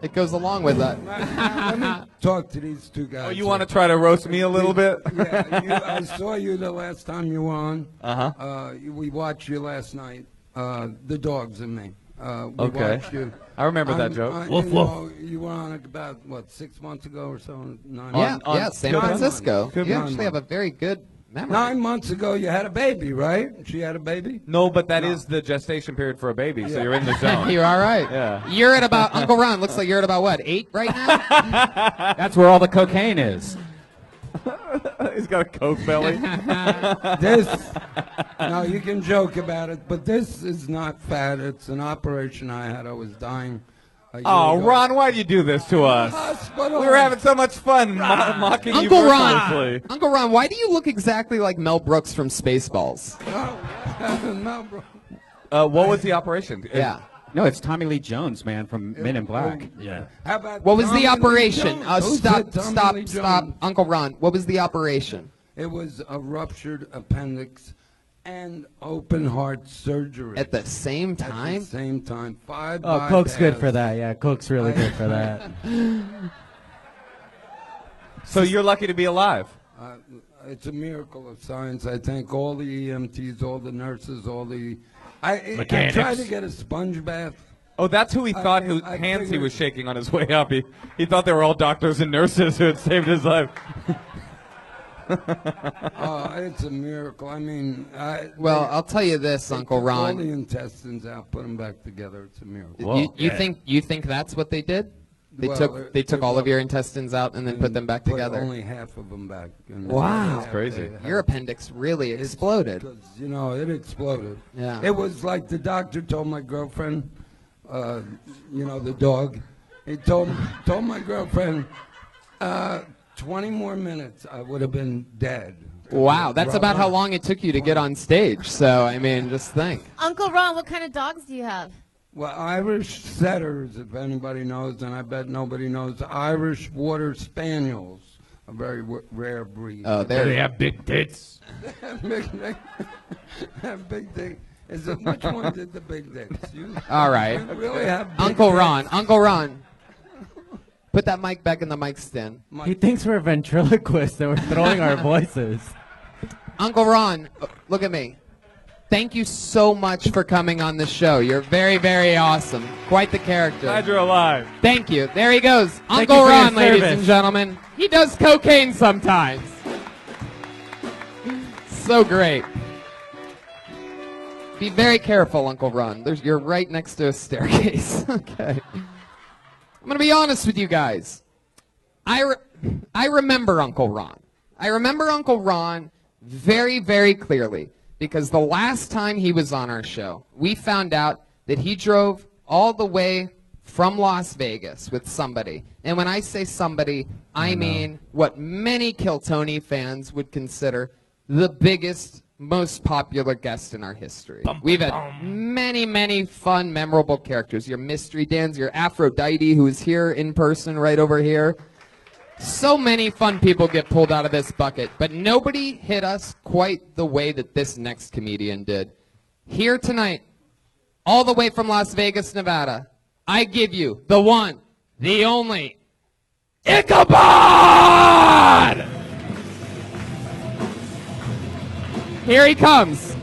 It goes along with that.
Let me talk to these two guys.
Oh, you want to try to roast me a little bit?
Yeah, I saw you the last time you were on.
Uh-huh.
We watched you last night, the dogs and me. We
Okay.
watched you.
I remember that joke.
You know, you were on about, what, 6 months ago or so? 9
Yeah,
months?
yeah, San
Nine
Francisco.
months.
You
Nine
actually have a very good memory.
9 months ago, you had a baby, right? She had a baby?
No, but that is the gestation period for a baby, so you're in the zone.
You're all right.
Yeah.
You're at about, Uncle Ron, looks like you're at about, what, 8 right now?
That's where all the cocaine is.
He's got a Coke belly.
Now you can joke about it, but this is not fat. It's an operation I had. I was dying.
Oh, Ron, why'd you do this to us?
Hospital.
We were having so much fun mocking you
Uncle Ron,
mercilessly.
Uncle Ron, why do you look exactly like Mel Brooks from Spaceballs?
No, bro.
What was the operation?
Yeah.
No, it's Tommy Lee Jones, man, from Men in Black.
Yeah.
How about
What was
Tommy
the
Lee
operation?
Jones? Who said Tommy Lee
Stop,
Jones?
Uncle Ron. What was the operation?
It was a ruptured appendix and open heart surgery.
At the same
At the
time?
same time. 5
Oh, Coke's good for that. Yeah, Coke's really good for that.
So
you're lucky to be alive.
It's a miracle of science. I thank all the EMTs, all the nurses, all the... I
Mechanics.
tried to get a sponge bath.
Oh, that's who he thought whose
I
hands he
figured-
was shaking on his way up. He thought they were all doctors and nurses who had saved his life.
It's a miracle. I mean,
Well, I'll tell you this,
they
Uncle
took
Ron.
all the intestines out, put them back together. It's a miracle.
You think that's what they did? They
Well,
took all of your intestines out and then put them back
Put
together.
only half of them back. And
Wow.
half
crazy.
they had.
Your appendix really exploded.
Because, you know, it exploded.
Yeah.
It was like the doctor told my girlfriend, you know, the dog. He told my girlfriend, 20 more minutes, I would have been dead.
Wow, that's about how long it took you to get on stage. So, I mean, just think.
Uncle Ron, what kind of dogs do you have?
Well, Irish setters, if anybody knows, and I bet nobody knows, Irish water spaniels, a very rare breed.
Oh,
They have big tits.
Big dick. Which one did the big dicks?
All right.
You really have big
Uncle Ron,
dicks?
Uncle Ron. Put that mic back in the mic stand.
He thinks we're ventriloquists and we're throwing our voices.
Uncle Ron, look at me. Thank you so much for coming on the show. You're very, very awesome. Quite the character.
Glad you're alive.
Thank you. There he goes.
Thank
Uncle
you for your
Ron, ladies
service.
and gentlemen. He does cocaine sometimes. So great. Be very careful, Uncle Ron. You're right next to a staircase. Okay. I'm going to be honest with you guys. I remember Uncle Ron. I remember Uncle Ron very, very clearly because the last time he was on our show, we found out that he drove all the way from Las Vegas with somebody. And when I say somebody, I mean what many Kill Tony fans would consider the biggest, most popular guest in our history. We've had many, many fun, memorable characters. Your Mystery Dans, your Aphrodite, who is here in person right over here. So many fun people get pulled out of this bucket, but nobody hit us quite the way that this next comedian did. Here tonight, all the way from Las Vegas, Nevada, I give you the one, the only, Ichabod! Here he comes.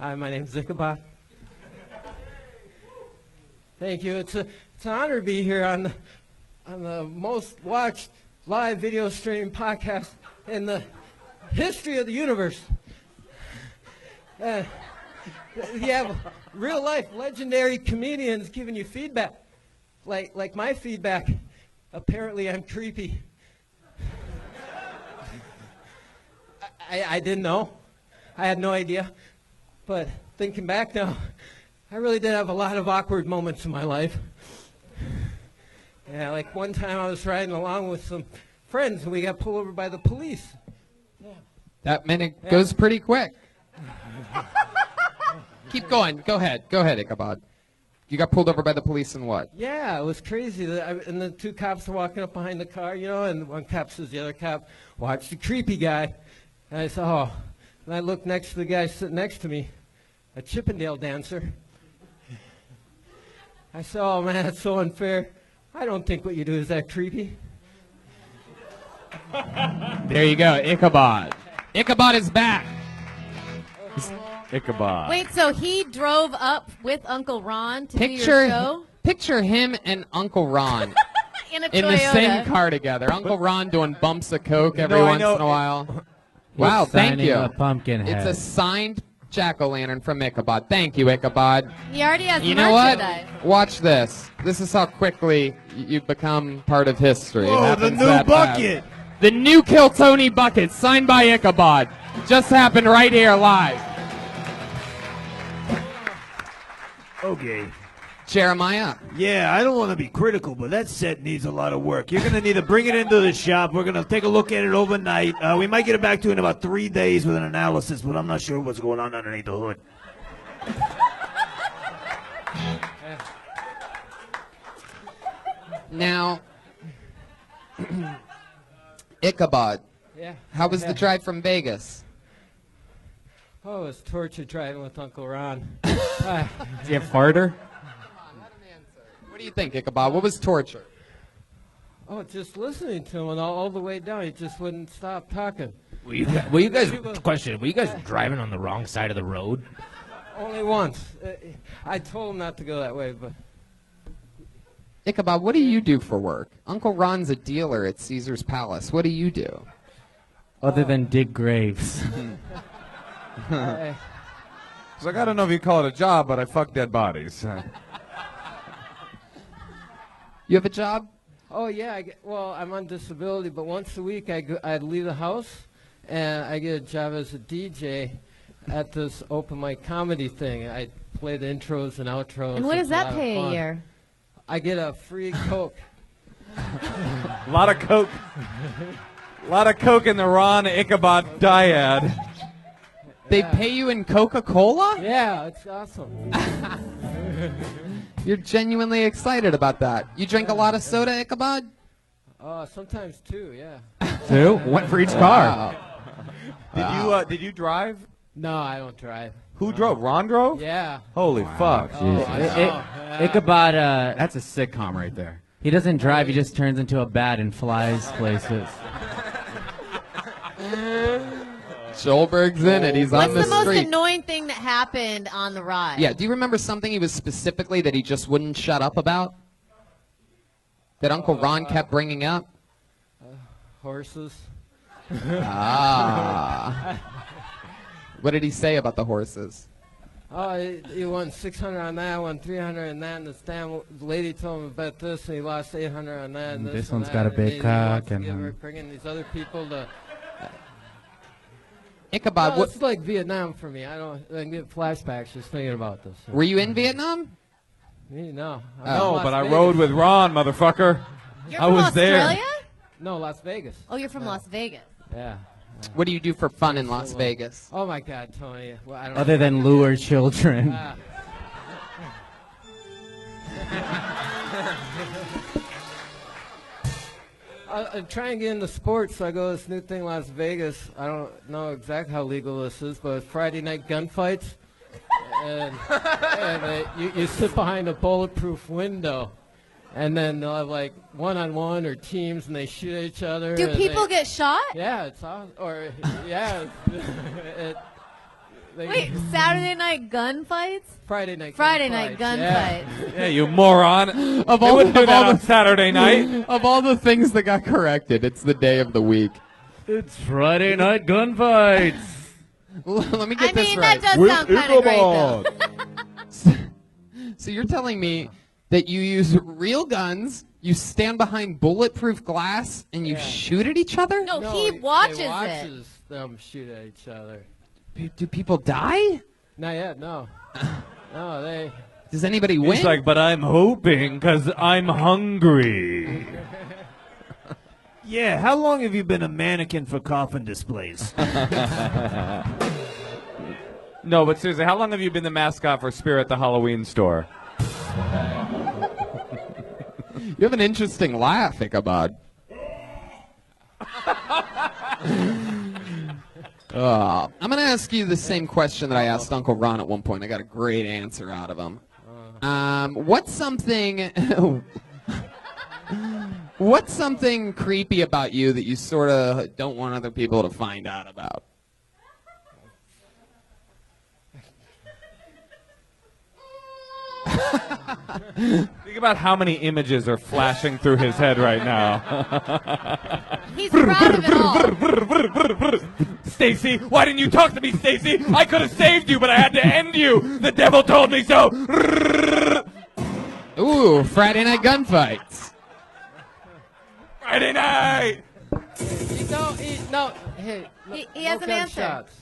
Hi, my name's Ichabod. Thank you. It's an honor to be here on the most watched live video streaming podcast in the history of the universe. You have real life legendary comedians giving you feedback, like my feedback. Apparently, I'm creepy. I didn't know. I had no idea. But thinking back now, I really did have a lot of awkward moments in my life. Yeah, like one time I was riding along with some friends and we got pulled over by the police. Yeah.
That minute goes pretty quick. Keep going. Go ahead. Go ahead, Ichabod. You got pulled over by the police and what?
Yeah, it was crazy. And the two cops were walking up behind the car, you know, and one cop says, the other cop, watch the creepy guy. And I said, oh. And I looked next to the guy sitting next to me, a Chippendale dancer. I said, oh, man, that's so unfair. I don't think what you do is that creepy.
There you go, Ichabod. Ichabod is back.
Ichabod.
Wait, so he drove up with Uncle Ron to do your show?
Picture him and Uncle Ron
In a
in the
Toyota.
same car together. Uncle Ron doing bumps of coke every once in a while. Wow, thank
signing
you.
a pumpkin head.
It's a signed jack-o'-lantern from Ichabod. Thank you, Ichabod.
He already has
You know what?
merchandise.
Watch this. This is how quickly you become part of history. It
Whoa, the
happens
new
that
bucket.
fast. The new Kill Tony bucket, signed by Ichabod. Just happened right here live.
Okay.
Jeremiah.
Yeah, I don't want to be critical, but that set needs a lot of work. You're going to need to bring it into the shop. We're going to take a look at it overnight. We might get it back to you in about 3 days with an analysis, but I'm not sure what's going on underneath the hood.
Now, Ichabod.
Yeah.
How was
Yeah.
the drive from Vegas?
Oh, it was torture driving with Uncle Ron.
Do you have farter?
What do you think, Ichabod? What was torture?
Oh, just listening to him and all the way down. He just wouldn't stop talking.
Were you guys question? Were you guys driving on the wrong side of the road?
Only once. I told him not to go that way, but
Ichabod, what do you do for work? Uncle Ron's a dealer at Caesar's Palace. What do you do?
Other than dig graves.
So I don't know if you call it a job, but I fuck dead bodies.
You have a job?
oh yeah. Well, I'm on disability, but once a week I'd leave the house and I get a job as a DJ at this open mic comedy thing. I play the intros and outros.
And what does
It's
that
lot of
pay a
fun.
year?
I get a free Coke.
A lot of Coke. A lot of Coke in the Ron Ichabod dyad.
They pay you in Coca-Cola?
Yeah, it's awesome.
You're genuinely excited about that. You drink a lot of soda, Ichabod?
Sometimes two, yeah.
Two? One for each car.
Did you drive?
No, I don't drive.
Who drove? Ron drove?
Yeah.
Holy fuck.
Ichabod, that's a sitcom right there. He doesn't drive, he just turns into a bat and flies places.
Schulberg's in it. He's on the
What's the most
street.
annoying thing that happened on the ride?
Yeah, do you remember something he was specifically that he just wouldn't shut up about? That Uncle Ron kept bringing up?
Horses.
What did he say about the horses?
Oh, he won 600 on that, won 300 on that, and the lady told him about this, and he lost 800 on that. And
This
and
one's
that,
got a
and
big
he
cock,
wants to
and
give her, bringing these other people to.
Ichabod,
No, it's like Vietnam for me. I get flashbacks just thinking about this.
Were you in Vietnam?
Me, no.
No, but I rode with Ron, motherfucker.
You're
I
from
was
Australia?
there.
No, Las Vegas.
Oh, you're from Las Vegas.
Yeah.
What do you do for fun in Las Vegas?
Oh my God, Tony. Well, I don't
Other
know.
than lure children.
I'm trying to get into sports, so I go to this new thing, Las Vegas. I don't know exactly how legal this is, but it's Friday night gunfights. and you sit behind a bulletproof window, and then they'll have like one-on-one or teams, and they shoot at each other.
Do
and
people get shot?
Yeah, it's awesome. Or, yeah.
Wait, Saturday night gunfights?
Friday night
gunfights.
Yeah.
Yeah, you moron.
Of
They
all,
wouldn't do
of
that
all
on Saturday night.
Of all the things that got corrected, it's the day of the week.
It's Friday night gunfights.
Let me get this
that
right.
does sound kind of great, though.
So you're telling me that you use real guns, you stand behind bulletproof glass, and you shoot at each other?
No, he watches
he
it.
watches them shoot at each other.
Do people die?
Not yet, no. No, they...
Does anybody win?
He's like, but I'm hoping because I'm hungry.
Yeah, how long have you been a mannequin for coffin displays?
No, but seriously, how long have you been the mascot for Spirit the Halloween store?
You have an interesting laugh, Ichabod. I'm going to ask you the same question that I asked Uncle Ron at one point. I got a great answer out of him. What's something creepy about you that you sort of don't want other people to find out about?
Think about how many images are flashing through his head right now.
He's proud of it all.
Stacy, why didn't you talk to me, Stacy? I could have saved you, but I had to end you. The devil told me so.
Ooh, Friday night gunfights.
Friday night.
No, hey,
He has an answer.
gunshots.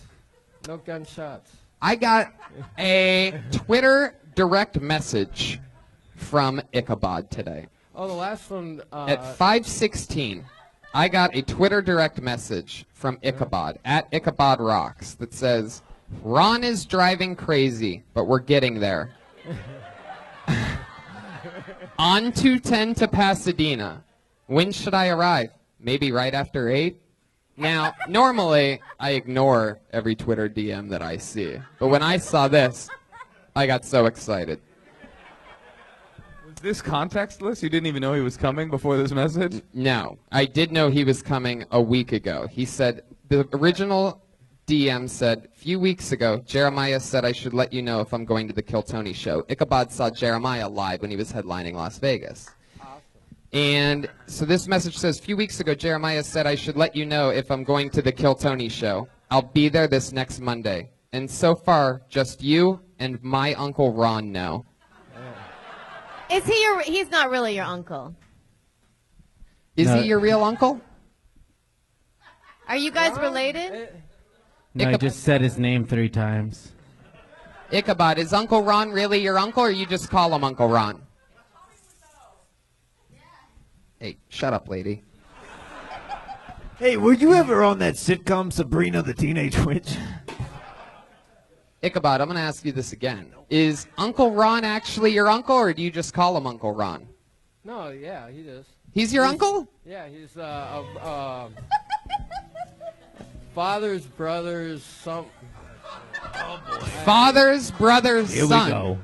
No gunshots.
I got a Twitter direct message from Ichabod today.
Oh, the last one.
At 5:16, I got a Twitter direct message from Ichabod at Ichabod Rocks that says, "Ron is driving crazy, but we're getting there. On 210 to Pasadena. When should I arrive? Maybe right after 8?" Now, normally, I ignore every Twitter DM that I see. But when I saw this, I got so excited.
Was this contextless? You didn't even know he was coming before this message?
No, I did know he was coming a week ago. He said, the original DM said, "Few weeks ago, Jeremiah said I should let you know if I'm going to the Kill Tony show." Ichabod saw Jeremiah live when he was headlining Las Vegas. And so this message says, "Few weeks ago, Jeremiah said I should let you know if I'm going to the Kill Tony show. I'll be there this next Monday. And so far, just you and my Uncle Ron know."
Is he he's not really your uncle.
Is
No.
he your real uncle?
Are you guys related?
No, I just said his name 3 times.
Ichabod, is Uncle Ron really your uncle, or you just call him Uncle Ron? Hey, shut up, lady.
Hey, were you ever on that sitcom Sabrina the Teenage Witch?
Ichabod, I'm going to ask you this again. Is Uncle Ron actually your uncle, or do you just call him Uncle Ron?
No, yeah, he is.
He's your uncle?
Yeah, he's father's brother's son. Oh boy.
Father's brother's
Here
son.
we go.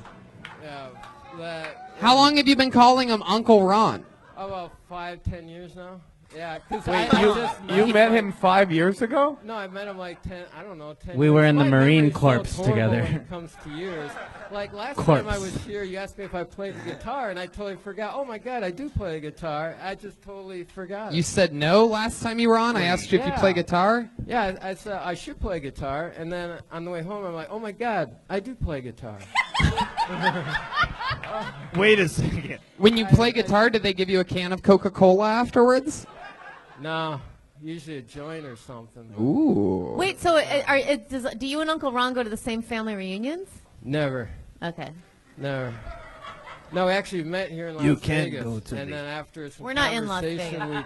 Yeah,
How long have you been calling him Uncle Ron?
about 5-10 years now. Yeah, because
You met him 5 years ago?
No, I met him like 10. I don't know, 10.
We were in the
My
Marine
memory's so
Corps
horrible
together.
When it comes to years, like last
Corps.
time I was here, you asked me if I played the guitar, and I totally forgot. Oh my God, I do play the guitar. I just totally forgot.
You said no last time you were on? I asked you if you play guitar?
Yeah, I said I should play guitar, and then on the way home, I'm like, oh my God, I do play guitar.
Wait a second.
When you play guitar, do they give you a can of Coca-Cola afterwards?
No, usually a joint or something.
Ooh.
Wait, so do you and Uncle Ron go to the same family reunions?
Never.
Okay.
Never. No, we actually met here in Las
You
Vegas.
can go to
and
the-
then after some
We're not in Las
conversation,
Vegas.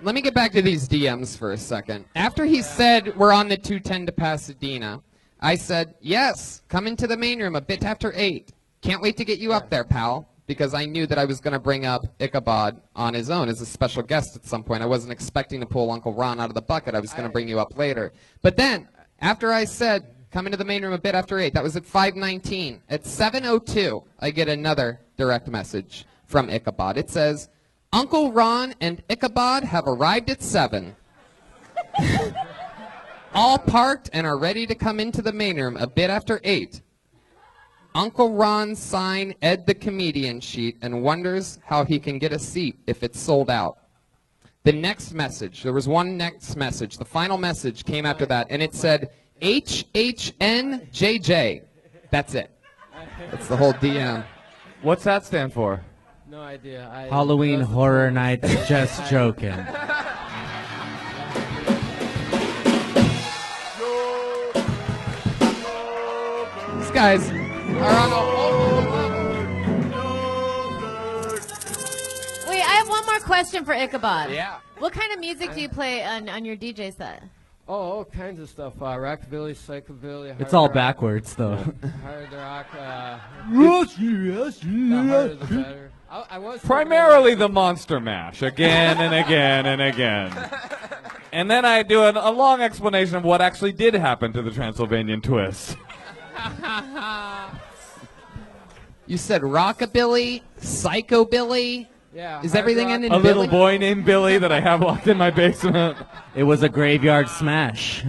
Let me get back to these DMs for a second. After he said we're on the 210 to Pasadena, I said, yes, come into the main room a bit after 8. Can't wait to get you up there, pal, because I knew that I was going to bring up Ichabod on his own as a special guest at some point. I wasn't expecting to pull Uncle Ron out of the bucket. I was going to bring you up later. But then, after I said, come into the main room a bit after 8, that was at 5:19. At 7:02, I get another direct message from Ichabod. It says, Uncle Ron and Ichabod have arrived at 7. All parked and are ready to come into the main room a bit after 8. Uncle Ron signed Ed the Comedian sheet and wonders how he can get a seat if it's sold out. The next message, there was one next message. The final message came after that, and it said, HHNJJ. That's it. That's the whole DM.
What's that stand for?
No idea.
Halloween Horror Nights, just joking.
These guys are on a whole level.
Wait, I have one more question for Ichabod.
Yeah.
What kind of music do you play on your DJ set?
Oh, all kinds of stuff. Rockabilly, psychobilly.
It's
hard
all
rock,
backwards, though.
Hard rock. The
Yes,
harder the better. I was
Primarily the Monster Mash, again and again and again. And then I do a long explanation of what actually did happen to the Transylvanian Twist.
You said rockabilly, psychobilly.
Yeah.
Is
hard
everything
rock.
ending
A
in
little
Billy?
boy named Billy that I have locked in my basement.
It was a graveyard smash.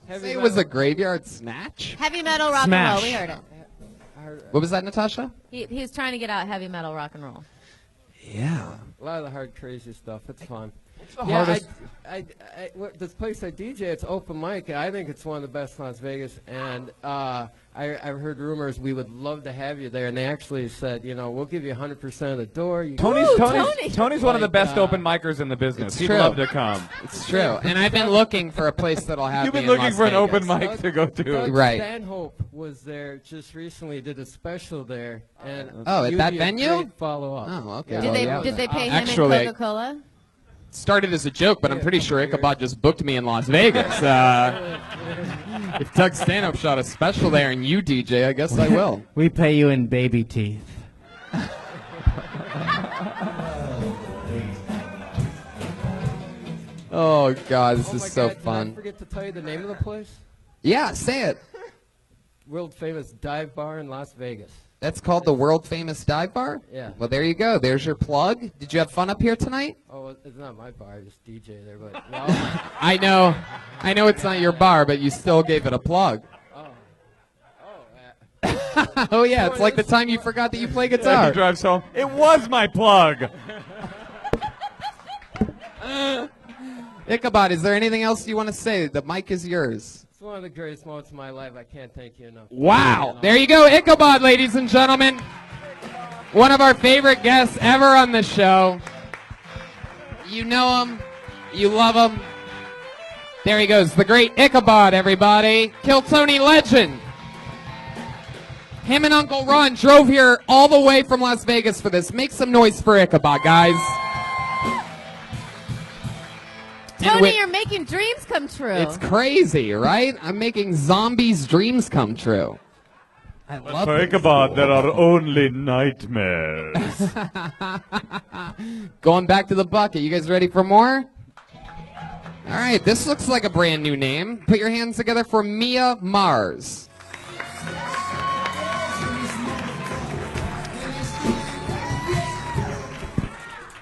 Say it was a graveyard snatch?
Heavy metal rock
Smash.
and roll. We heard it.
What was that, Natasha?
He was trying to get out heavy metal rock and roll.
Yeah.
A lot of the hard, crazy stuff. It's fun.
the
Yeah,
hardest?
this place I DJ, it's open mic. I think it's one of the best in Las Vegas, and I've heard rumors we would love to have you there. And they actually said, we'll give you 100% of the door.
Tony's one of the best open micers in the business.
It's
He'd
true.
love to come.
It's true. And I've been looking for a place that'll have
You've
me
been
in
looking
Las
for an open
Vegas.
mic to go to.
Doug
Right.
Stanhope was there just recently. Did a special there, and
Oh, at
you'd
that
be a
venue?
great follow-up.
Oh, okay.
Yeah.
Well, yeah.
Did they pay him
Actually,
in Coca-Cola?
started as a joke, but I'm pretty sure Ichabod just booked me in Las Vegas. If Doug Stanhope shot a special there and you DJ, I guess I will.
We pay you in baby teeth.
Oh, God, this
Oh
is
my
so
God, Did I
fun.
forget to tell you the name of the place?
Yeah, say it.
World famous dive bar in Las Vegas.
That's called the world famous dive bar?
Yeah.
Well, there you go. There's your plug. Did you have fun up here tonight?
Oh, it's not my bar. I just DJ there, but no.
I know it's not your bar, but you still gave it a plug. Oh, yeah, it's like the time you forgot that you play
He
guitar.
drives home. It was my plug.
Ichabod, is there anything else you want to say? The mic is yours.
It's one of the greatest moments of my life. I can't thank you enough.
Wow. There you go, Ichabod, ladies and gentlemen. One of our favorite guests ever on the show. You know him. You love him. There he goes, the great Ichabod, everybody. Kill Tony legend. Him and Uncle Ron drove here all the way from Las Vegas for this. Make some noise for Ichabod, guys.
Tony, you're making dreams come true.
It's crazy, right? I'm making zombies' dreams come true. I love
For Ichabod, there are only nightmares.
Going back to the bucket. You guys ready for more? All right, this looks like a brand new name. Put your hands together for Mia Mars.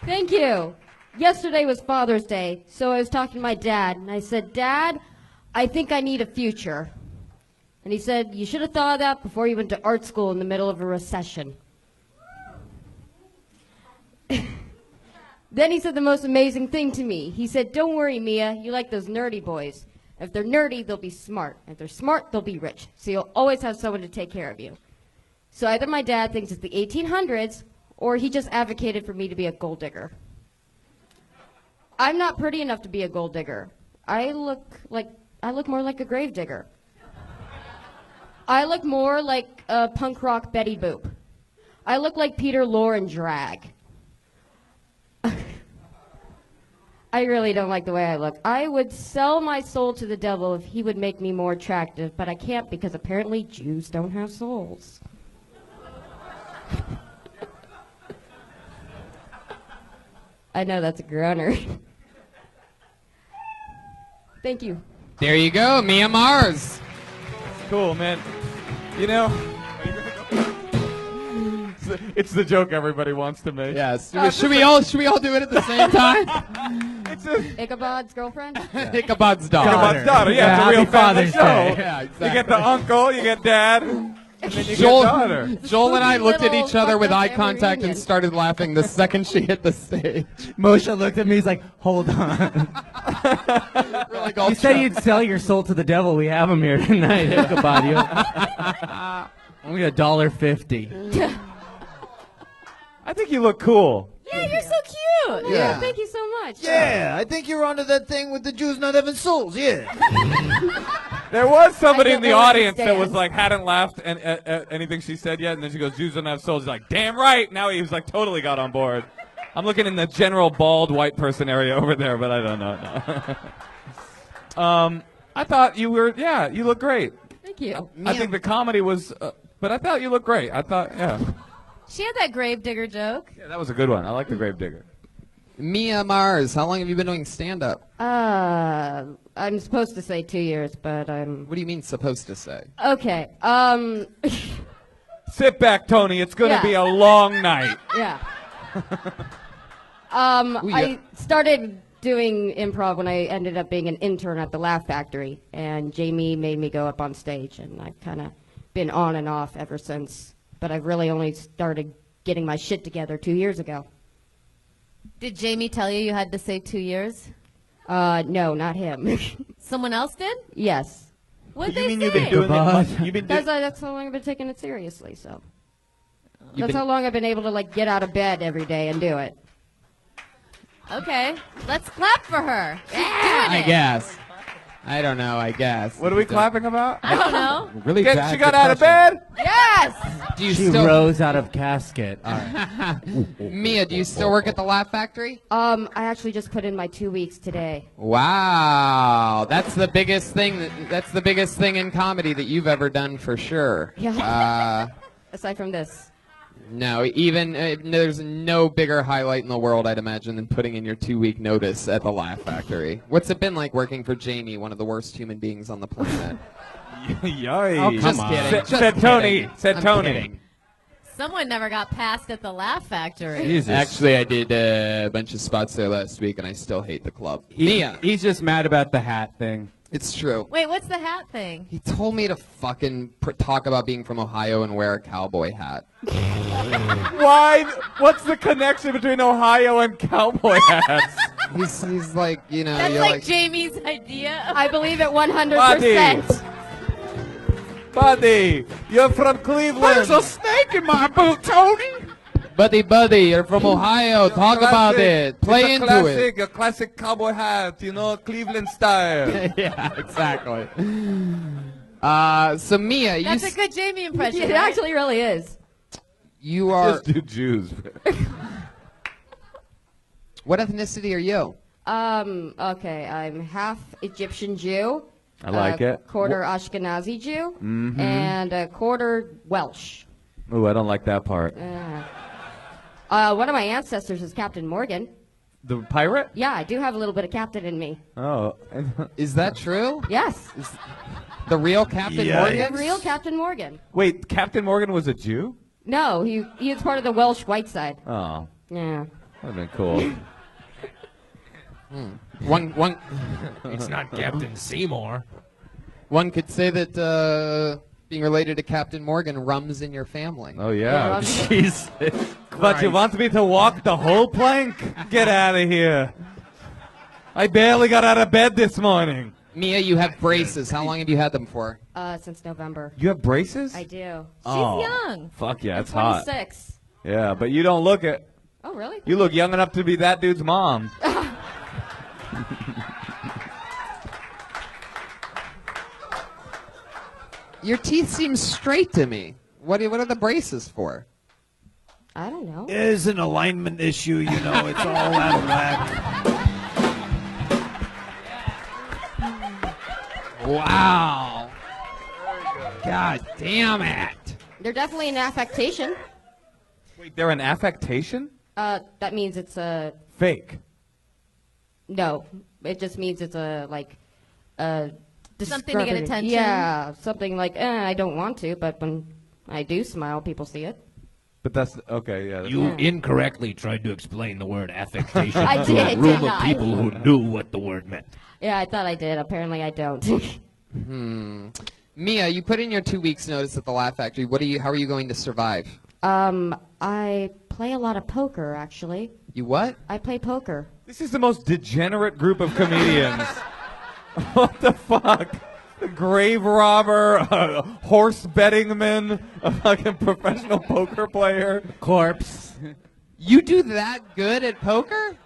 Thank you. Yesterday was Father's Day, so I was talking to my dad, and I said, Dad, I think I need a future. And he said, you should have thought of that before you went to art school in the middle of a recession. Then he said the most amazing thing to me. He said, don't worry, Mia, you like those nerdy boys. If they're nerdy, they'll be smart. If they're smart, they'll be rich. So you'll always have someone to take care of you. So either my dad thinks it's the 1800s, or he just advocated for me to be a gold digger. I'm not pretty enough to be a gold digger. I look more like a grave digger. I look more like a punk rock Betty Boop. I look like Peter Lorre in drag. I really don't like the way I look. I would sell my soul to the devil if he would make me more attractive, but I can't because apparently Jews don't have souls. I know that's a groaner. Thank you.
There you go, Mia Mars.
Cool, man. You know, it's the joke everybody wants to make.
Yes. Should we all do it at the same time?
Ichabod's girlfriend?
Ichabod's daughter.
Ichabod's daughter, yeah, it's a real family show.
Yeah, exactly.
You get the uncle, you get dad, and then you
Joel,
get daughter.
Joel and I looked at
little
each other with eye
fucked up
contact and
reunion.
started laughing the second she hit the stage.
Moshe looked at me. He's like, "Hold on."
We're like all
You said you'd sell your soul to the devil. We have him here tonight, Ichabod. Only $1.50.
I think you look cool.
Yeah, you're so cute.
Yeah.
Thank you so much.
Yeah, I think you're onto that thing with the Jews not having souls. Yeah.
There was somebody
I
in the
don't
audience that
understand.
was like hadn't laughed at anything she said yet, and then she goes, "Jews don't have souls." He's like, "Damn right!" Now he was like totally got on board. I'm looking in the general bald white person area over there, but I don't know. No. I thought you were, yeah, you look great.
Thank you.
I think the comedy was, but I thought you looked great. I thought, yeah,
She had that gravedigger joke.
yeah, that was a good one. I like the Gravedigger.
Mia Mars, how long have you been doing stand-up?
I'm supposed to say 2 years, but I'm...
What do you mean supposed to say?
Okay,
Sit back, Tony. It's going to
Yeah.
be a long night.
yeah.
Ooh, yeah.
I started doing improv when I ended up being an intern at the Laugh Factory, and Jamie made me go up on stage, and I've kind of been on and off ever since. But I've really only started getting my shit together 2 years ago.
Did Jamie tell you you had to say 2 years?
No, not him.
Someone else did?
Yes.
What did
You
they
mean
say?
you've been doing it? You've been doing.
That's how long I've been taking it seriously, so.
You've
That's
been-
how long I've been able to, like, get out of bed every day and do it.
Okay, let's clap for her. She's doing
I
it.
guess. I don't know, I guess.
What are we clapping about?
I don't know.
Really bad
She got out of
depression.
bed?
Yes!
Do you
She
still,
rose out of casket. All right.
Mia, do you still work at the Laugh Factory?
I actually just put in my 2 weeks today.
Wow, that's the biggest thing. That's the biggest thing in comedy that you've ever done for sure.
Yeah. Aside from this.
No, even there's no bigger highlight in the world, I'd imagine, than putting in your 2-week notice at the Laugh Factory. What's it been like working for Jamie, one of the worst human beings on the planet?
Yikes.
Oh, just kidding.
Said,
Just
said
kidding.
Tony. Said
I'm
Tony.
kidding.
Someone never got passed at the Laugh Factory.
Jesus.
Actually, I did a bunch of spots there last week, and I still hate the club. Mia,
He's just mad about the hat thing.
it's true.
Wait, what's the hat thing?
He told me to fucking talk about being from Ohio and wear a cowboy hat.
Why? What's the connection between Ohio and cowboy hats?
He's like, you know,
That's
you're
like Jamie's idea.
I believe it 100%.
Buddy, you're from Cleveland.
There's a snake in my boot, Tony.
Buddy, you're from Ohio. Talk about it. Play into
classic, a classic cowboy hat, Cleveland style.
Yeah, exactly. So Mia,
That's a good Jamie impression.
It actually really is.
You are.
Just do Jews.
What ethnicity are you?
Okay, I'm half Egyptian Jew.
I like it.
Quarter Ashkenazi Jew.
Mhm.
And a quarter Welsh.
Ooh, I don't like that part.
One of my ancestors is Captain Morgan.
The pirate?
Yeah, I do have a little bit of captain in me.
Oh.
Is that true?
Yes.
The real Captain Morgan?
The real Captain Morgan.
Wait, Captain Morgan was a Jew?
No, he is part of the Welsh white side.
Oh.
Yeah.
That would have been cool.
One.
It's not Captain Seymour.
One could say that being related to Captain Morgan runs in your family.
Oh, yeah.
Jesus.
But you want me to walk the whole plank? Get out of here. I barely got out of bed this morning.
Mia, you have braces. How long have you had them for?
Since November.
You have braces?
I do.
Oh.
young.
Fuck yeah,
I'm
it's hot.
26.
Yeah, but you don't look it.
Oh, really?
You look young enough to be that dude's mom.
Your teeth seem straight to me. What are the braces for?
I don't know.
It is an alignment issue, It's all out of whack.
Wow. God damn it.
They're definitely an affectation.
Wait, they're an affectation?
That means it's a...
Fake.
No. It just means it's a,
Something to get attention.
Yeah, something like, I don't want to, but when I do smile, people see it.
But that's, okay, yeah.
You incorrectly tried to explain the word affectation
I
to
did,
a room
didn't
of
I?
people who knew what the word meant.
Yeah, I thought I did. Apparently I don't.
Mia, you put in your 2 weeks notice at the Laugh Factory. How are you going to survive?
I play a lot of poker, actually.
You what?
I play poker.
This is the most degenerate group of comedians. What the fuck? A grave robber, a horse betting man, a fucking professional poker player.
Corpse.
You do that good at poker?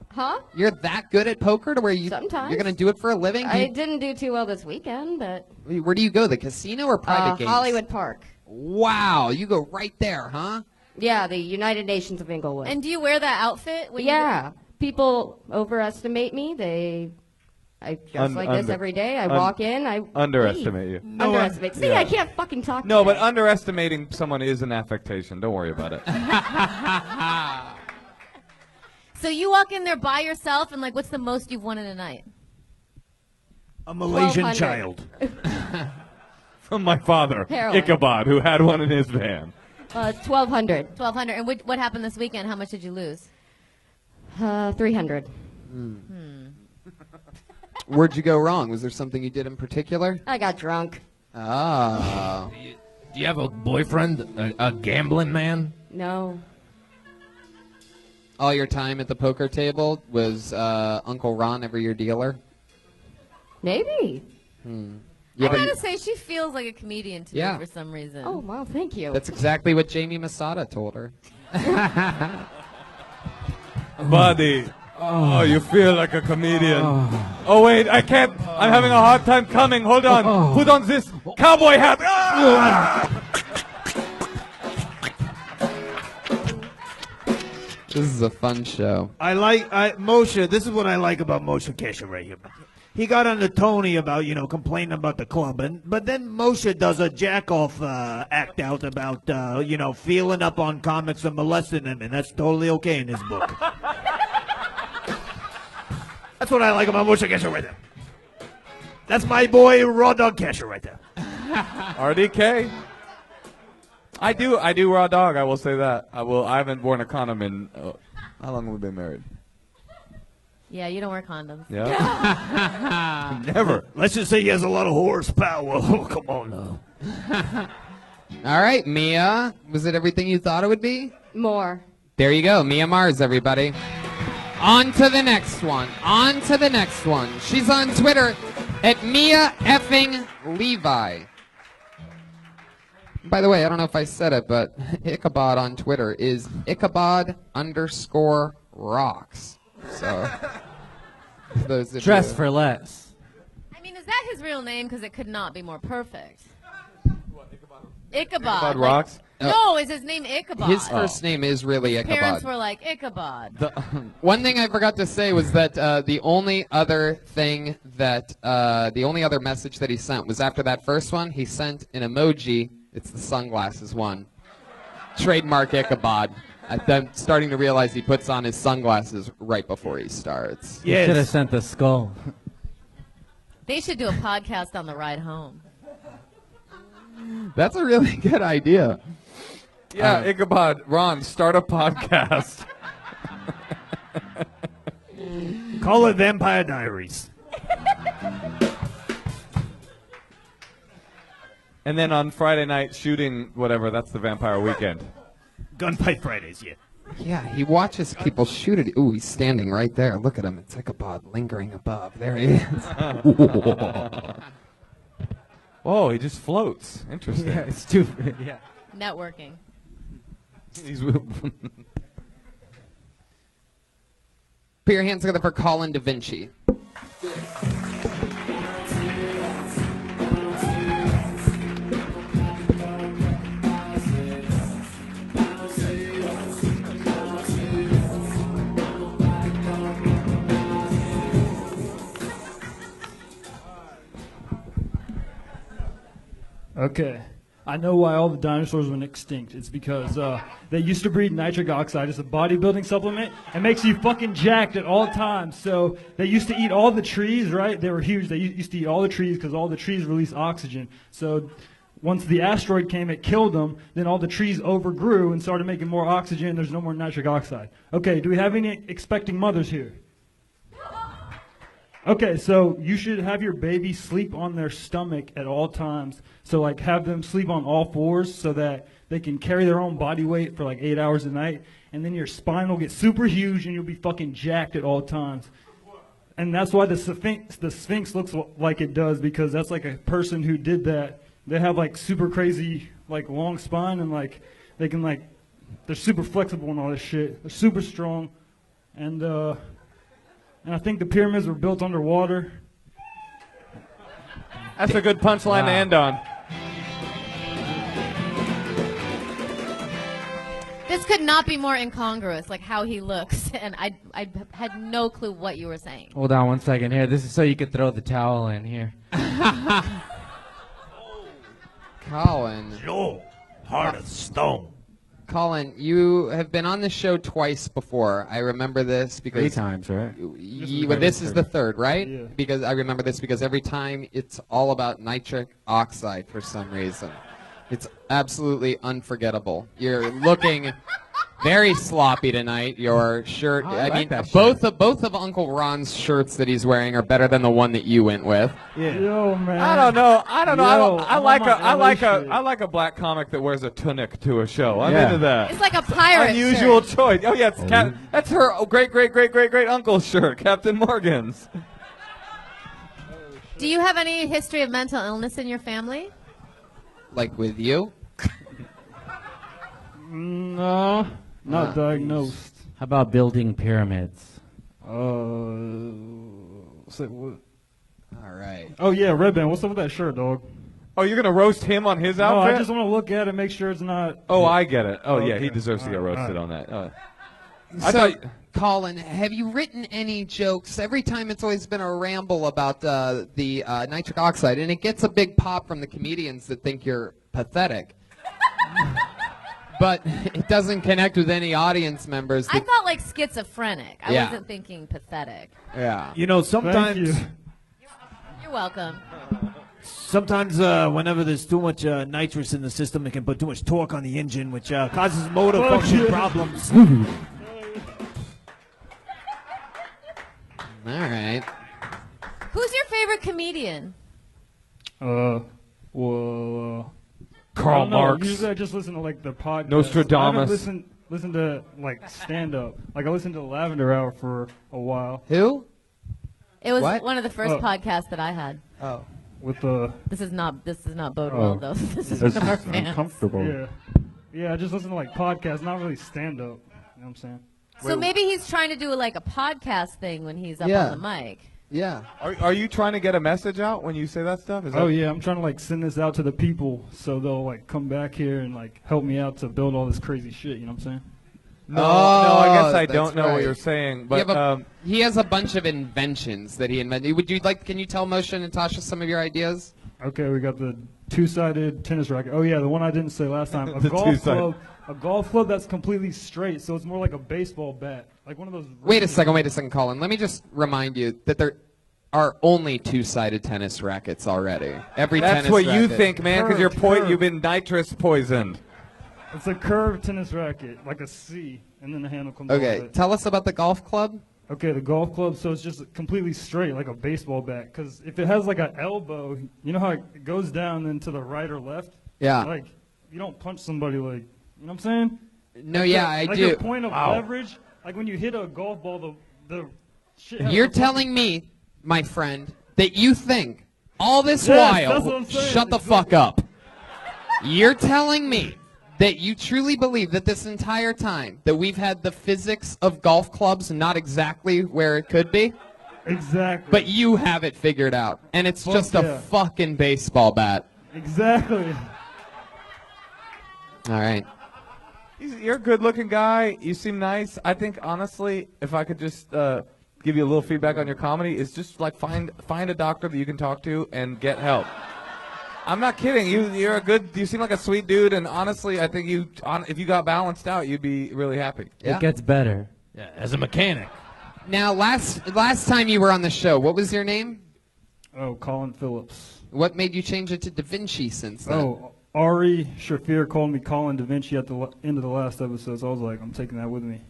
Huh?
You're that good at poker to where
Sometimes.
you're going to do it for a living?
I didn't do too well this weekend, but...
Where do you go, the casino or private games?
Hollywood Park.
Wow, you go right there, huh?
Yeah, the United Nations of Inglewood.
And do you wear that outfit? When
yeah. People overestimate me. I dress like this every day. I walk in. I
underestimate you.
Underestimate. See,
yeah.
I can't fucking talk.
No,
today.
but underestimating someone is an affectation. Don't worry about it.
So you walk in there by yourself, and what's the most you've won in a night?
A Malaysian
1,200.
child.
From my father,
Heroin.
Ichabod, who had one in his van.
1,200.
1,200. And what happened this weekend? How much did you lose?
300.
Where'd you go wrong? Was there something you did in particular?
I got drunk.
Oh.
Do you have a boyfriend, a gambling man?
No.
All your time at the poker table was Uncle Ron ever your dealer?
Maybe.
Yeah,
I
but
gotta say, she feels like a comedian to
Yeah.
me for some reason.
Oh, wow, thank you.
that's exactly what Jamie Masada told her.
Buddy. Oh, you feel like a comedian. Oh, wait, I can't. I'm having a hard time coming. Hold on. Put on this cowboy hat. Ah!
This is a fun show.
Moshe, this is what I like about Moshe Kasher right here. He got on to Tony about, complaining about the club. But then Moshe does a jack-off act out about, feeling up on comics and molesting them, and that's totally okay in his book. That's what I like about Moshe Kasher right there. That's my boy, Raw Dog Kasher right there.
RDK. I do raw dog. I will say that. I haven't worn a condom in. How long have we been married?
Yeah, you don't wear condoms.
Yeah. Never.
Let's just say he has a lot of horsepower. Oh, come on now.
All right, Mia. Was it everything you thought it would be?
More.
There you go. Mia Mars, everybody. On to the next one. She's on Twitter at Mia effing Levi. By the way, I don't know if I said it, but Ichabod on Twitter is Ichabod_rocks. So, those that
Dress for less.
I mean, is that his real name? Because it could not be more perfect. Ichabod.
Ichabod
like-
rocks?
No, is his name Ichabod?
His first name is really Ichabod.
Parents were like, Ichabod.
One thing I forgot to say was that the only other message that he sent was after that first one, he sent an emoji. It's the sunglasses one. Trademark Ichabod. I'm starting to realize he puts on his sunglasses right before he starts.
You should have sent the skull.
They should do a podcast on the ride home.
That's a really good idea.
Yeah, Ichabod, Ron, start a podcast.
Call it Vampire Diaries.
And then on Friday night, shooting whatever, that's the Vampire Weekend.
Gunfight Fridays, yeah.
Yeah, he watches people shoot it. Ooh, he's standing right there. Look at him. It's Ichabod lingering above. There he is.
Oh, he just floats. Interesting.
Yeah, it's too. Yeah.
Networking.
He's
Put your hands together for Colin Da Vinci.
Okay. I know why all the dinosaurs went extinct. It's because they used to breed nitric oxide as a bodybuilding supplement. It makes you fucking jacked at all times. So they used to eat all the trees, right? They were huge. They used to eat all the trees because all the trees release oxygen. So once the asteroid came, it killed them. Then all the trees overgrew and started making more oxygen. There's no more nitric oxide. Okay, do we have any expecting mothers here? Okay, so you should have your baby sleep on their stomach at all times. So, like, have them sleep on all fours so that they can carry their own body weight for, like, 8 hours a night. And then your spine will get super huge and you'll be fucking jacked at all times. And that's why the Sphinx looks like it does, because that's, like, a person who did that. They have, like, super crazy, like, long spine and, like, they can, like, they're super flexible and all this shit. They're super strong. And I think the pyramids were built underwater.
That's a good punchline to end on.
This could not be more incongruous, like how he looks, and I had no clue what you were saying.
Hold on one second here. This is so you could throw the towel in here.
Colin.
Joe, heart of stone.
Colin, you have been on the show twice before. I remember this because
3 times, right?
This is the third, right?
Yeah.
Because I remember this because every time it's all about nitric oxide for some reason. It's absolutely unforgettable. You're looking very sloppy tonight. Your shirt,
I like
mean,
that
both of Uncle Ron's shirts that he's wearing are better than the one that you went with.
Yeah. Yo, man.
I don't know.
Yo,
I like
shit.
a black comic that wears a tunic to a show. I'm
Yeah.
into that.
It's like a pirate
Unusual
shirt.
choice. Oh yeah, that's her great uncle's shirt, Captain Morgan's.
Do you have any history of mental illness in your family?
Like with you?
No, not diagnosed.
How about building pyramids?
Say what?
All right.
Oh yeah, Red Band. What's up with that shirt, dog?
Oh, you're gonna roast him on his
No,
outfit?
I just want to look at it, make sure it's not.
Oh, I get it. Oh yeah,
Okay.
he deserves to get
All right,
roasted
all
on that.
So,
I thought.
Colin, have you written any jokes? Every time it's always been a ramble about the nitric oxide, and it gets a big pop from the comedians that think you're pathetic. But it doesn't connect with any audience members.
I thought like schizophrenic. I
Yeah.
wasn't thinking pathetic.
Yeah.
You know, sometimes.
You're welcome.
Sometimes, whenever there's too much nitrous in the system, it can put too much torque on the engine, which causes motor function problems.
All right.
Who's your favorite comedian?
Well,
Karl
I don't know.
Marx.
Usually I just listen to like the podcast.
Nostradamus.
I haven't listen to like stand up. Like I listened to Lavender Hour for a while.
Who?
It was
What?
one of the first
Oh.
podcasts that I had.
Oh.
with the.
This is not bode well though. This is
That's
one of our
just
fans.
uncomfortable.
Yeah, I just listen to like podcasts, not really stand up. You know what I'm saying?
So maybe he's trying to do like a podcast thing when he's up
Yeah.
on the mic.
Yeah.
Are you trying to get a message out when you say that stuff? Is
Oh
that
yeah, I'm trying to like send this out to the people so they'll like come back here and like help me out to build all this crazy shit. You know what I'm saying?
No, I guess I
that's
don't know
right.
what you're saying,
Yeah,
but
he has a bunch of inventions that he invented. Can you tell Moshe and Natasha some of your ideas?
Okay, we got the two-sided tennis racket. Oh yeah, the one I didn't say last time.
The
A golf club that's completely straight, so it's more like a baseball bat, like one of those.
Wait a second, Colin. Let me just remind you that there are only two-sided tennis rackets already. Every
that's
tennis
what you
racket.
think, man, because you've been nitrous poisoned.
It's a curved tennis racket, like a C, and then the handle comes off
Okay,
it.
tell us about the golf club.
Okay, the golf club, so it's just completely straight, like a baseball bat. Because if it has like an elbow, you know how it goes down then to the right or left?
Yeah.
Like, you don't punch somebody like, you know what I'm saying?
No,
Like
yeah,
the-
I
like
do.
the point of
Wow.
leverage, like when you hit a golf ball, the shit has
You're
a punch.
telling me, my friend, that you think all this
Yes,
while,
that's what I'm saying,
shut the fuck up. You're telling me that you truly believe that this entire time that we've had the physics of golf clubs not exactly where it could be?
Exactly.
But you have it figured out, and it's
Fuck
just
yeah.
a fucking baseball bat.
Exactly.
All right.
You're a good-looking guy. You seem nice. I think, honestly, if I could just give you a little feedback on your comedy, is just like find a doctor that you can talk to and get help. I'm not kidding. You seem like a sweet dude, and honestly, I think if you got balanced out, you'd be really happy.
It gets better.
Yeah, as a mechanic.
Now, last time you were on the show, what was your name?
Oh, Colin Phillips.
What made you change it to Da Vinci since then?
Oh, Ari Shafir called me Colin Da Vinci at the end of the last episode, so I was like, I'm taking that with me.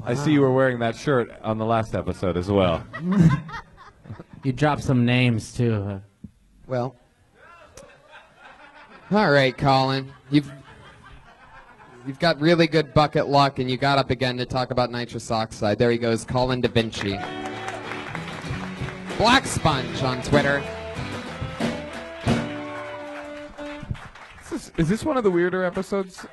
I see you were wearing that shirt on the last episode as well.
You dropped some names too.
Well. All right, Colin. You've got really good bucket luck, and you got up again to talk about nitrous oxide. There he goes, Colin Da Vinci. Black Sponge on Twitter.
Is this one of the weirder episodes?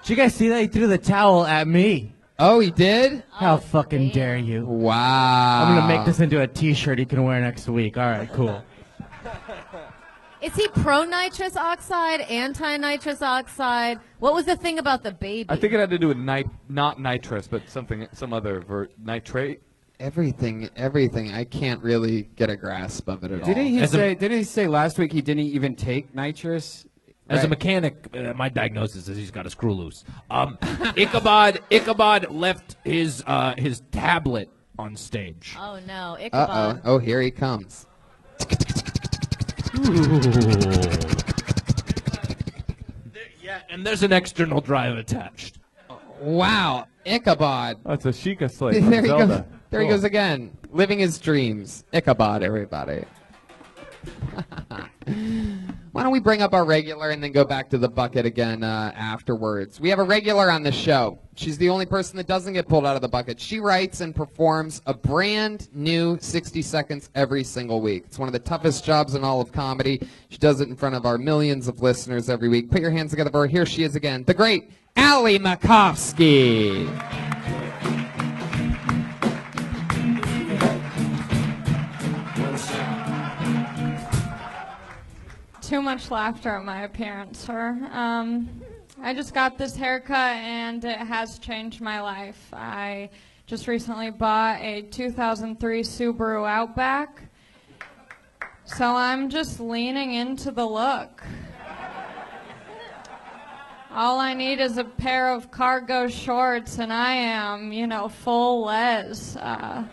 Did you guys see that? He threw the towel at me.
Oh, he did?
How fucking dare you?
Wow.
I'm going to make this into a t-shirt he can wear next week. All right, cool.
Is he pro-nitrous oxide, anti-nitrous oxide? What was the thing about the baby?
I think it had to do with not nitrous, but some other nitrate.
Everything. I can't really get a grasp of it at all.
Didn't he say last week he didn't even take nitrous?
As a mechanic, my diagnosis is he's got a screw loose. Ichabod left his tablet on stage.
Oh no, Ichabod.
Oh, here he comes.
Yeah, and there's an external drive attached.
Wow, Ichabod.
That's a Sheikah slate.
There he
Zelda.
goes. There he goes again, living his dreams. Ichabod, everybody. Why don't we bring up our regular and then go back to the bucket again afterwards? We have a regular on the show. She's the only person that doesn't get pulled out of the bucket. She writes and performs a brand new 60 seconds every single week. It's one of the toughest jobs in all of comedy. She does it in front of our millions of listeners every week. Put your hands together for her. Here she is again, the great Allie Makovsky.
Too much laughter at my appearance, sir. I just got this haircut and it has changed my life. I just recently bought a 2003 Subaru Outback, so I'm just leaning into the look. All I need is a pair of cargo shorts and I am, full les. I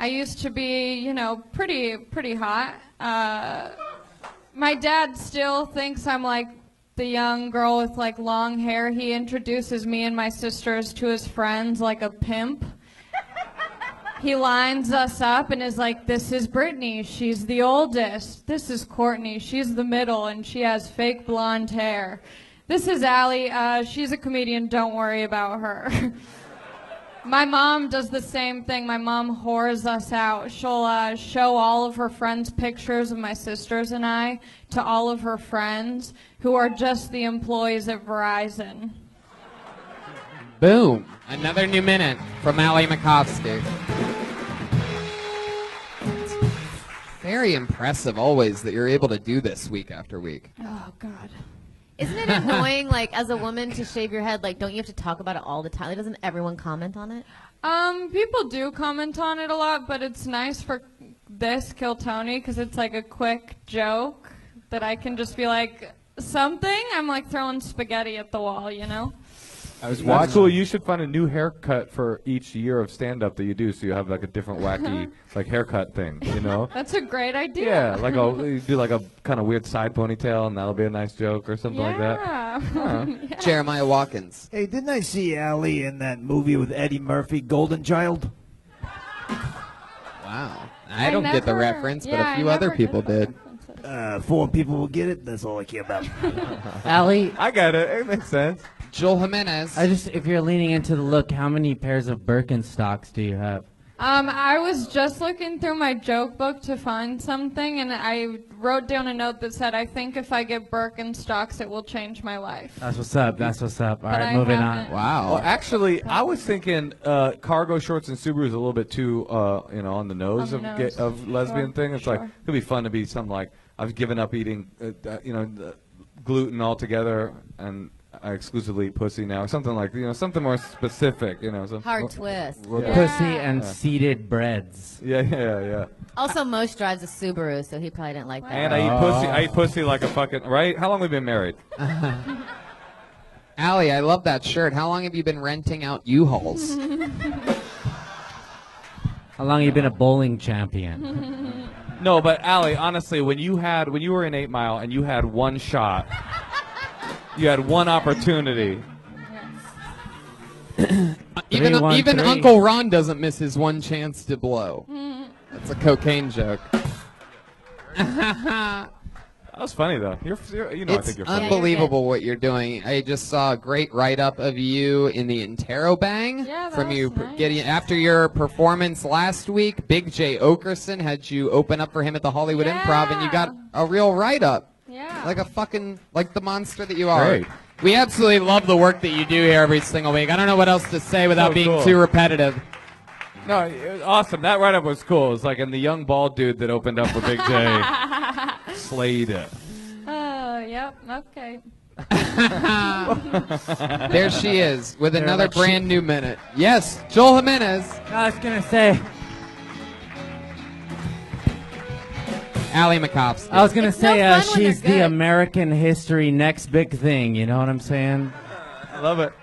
used to be, pretty hot. My dad still thinks I'm like the young girl with like long hair. He introduces me and my sisters to his friends like a pimp. He lines us up and is like, this is Brittany, she's the oldest. This is Courtney, she's the middle and she has fake blonde hair. This is Allie, she's a comedian, don't worry about her. My mom does the same thing. My mom whores us out. She'll show all of her friends' pictures of my sisters and I to all of her friends who are just the employees at Verizon.
Boom. Another new minute from Allie Makovsky. Very impressive always that you're able to do this week after week.
Oh, God.
Isn't it annoying, like, as a woman to shave your head? Like, don't you have to talk about it all the time? Like, doesn't everyone comment on it?
People do comment on it a lot, but it's nice for this Kill Tony because it's like a quick joke that I can just be like, something? I'm like throwing spaghetti at the wall, you know?
That's cool. You should find a new haircut for each year of stand-up that you do, so you have like a different wacky like haircut thing, you know?
That's a great idea.
Yeah, like you do like a kind of weird side ponytail, and that'll be a nice joke or something like that.
Yeah.
Jeremiah Watkins.
Hey, didn't I see Allie in that movie with Eddie Murphy, Golden Child?
Wow. I don't get the reference, but a few other people did.
4 people will get it. That's all I care about.
Allie,
I got it. It makes sense.
Joel Jimenez.
If you're leaning into the look, how many pairs of Birkenstocks do you have?
I was just looking through my joke book to find something, and I wrote down a note that said, I think if I get Birkenstocks, it will change my life.
That's what's up. That's what's up. All
But
right,
I
moving
haven't.
on.
Wow.
Well, actually, I was thinking cargo shorts and Subaru is a little bit too, on the nose,
On the nose.
of lesbian
Sure,
thing. It's like, it could be fun to be something like, I've given up eating, gluten altogether, and I exclusively eat pussy now, or something like, something more specific,
Hard twist.
Pussy and seeded breads.
Yeah.
Also, Moshe drives a Subaru, so he probably didn't like that.
And I eat pussy like a fucking, right? How long have we been married?
Allie, I love that shirt. How long have you been renting out U-Hauls?
How long have you been a bowling champion?
No, but Allie, honestly, when you were in 8 Mile and you had one shot, you had one opportunity.
Even Uncle Ron doesn't miss his one chance to blow. That's a cocaine joke.
That was funny though. I think you're funny.
Unbelievable what you're doing. I just saw a great write-up of you in the Interrobang from you getting after your performance last week. Big J Okerson had you open up for him at the Hollywood Improv, and you got a real write-up.
Yeah.
Like the monster that you are.
Great.
We absolutely love the work that you do here every single week. I don't know what else to say without being too repetitive.
No, it was awesome. That write-up was cool. It was like, and the young bald dude that opened up for Big J slayed it.
Oh, yep, okay.
There she is with another brand new minute. Yes, Joel Jimenez.
I was going to say.
Allie Makovsky.
I was going to say
no fun when
she's
they're
the
good.
American history next big thing. You know what I'm saying?
I love it.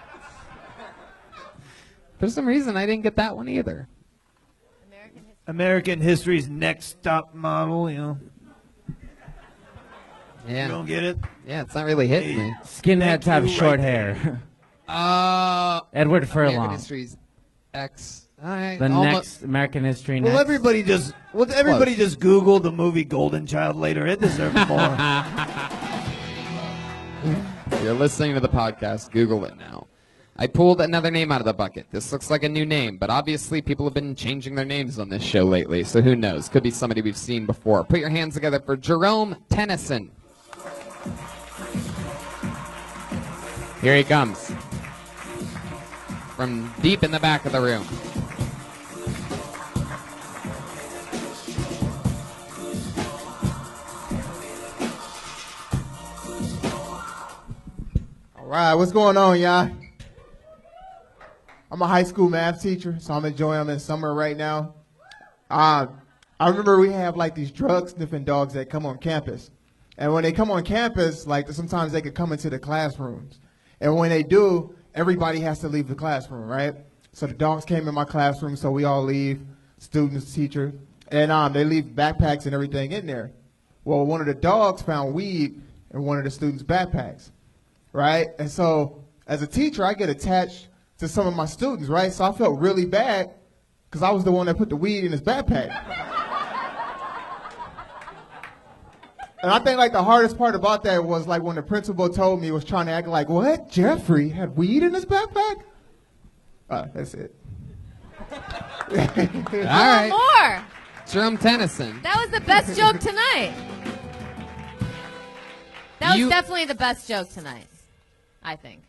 For some reason, I didn't get that one either.
American history's next top model,
Yeah.
You don't get it?
Yeah, it's not really hitting me.
Skinheads have
you
short
right
hair.
American
Edward Furlong.
History's X. The
Next American history next.
Will everybody just Google the movie Golden Child later? It deserves more.
You're listening to the podcast. Google it now. I pulled another name out of the bucket. This looks like a new name, but obviously people have been changing their names on this show lately, so who knows? Could be somebody we've seen before. Put your hands together for Jerome Tennyson. Here he comes. From deep in the back of the room.
All right, what's going on, y'all? I'm a high school math teacher, so I'm enjoying them in summer right now. I remember we have like these drug sniffing dogs that come on campus. And when they come on campus, like sometimes they could come into the classrooms. And when they do, everybody has to leave the classroom, right? So the dogs came in my classroom, so we all leave, students, teacher, and they leave backpacks and everything in there. Well, one of the dogs found weed in one of the students' backpacks, right? And so as a teacher, I get attached to some of my students, right? So I felt really bad because I was the one that put the weed in his backpack. And I think like the hardest part about that was like when the principal told me, was trying to act like, what? Jeffrey had weed in his backpack? That's it.
All right.
More.
Jerome Tennyson.
That was the best joke tonight. That was definitely the best joke tonight, I think.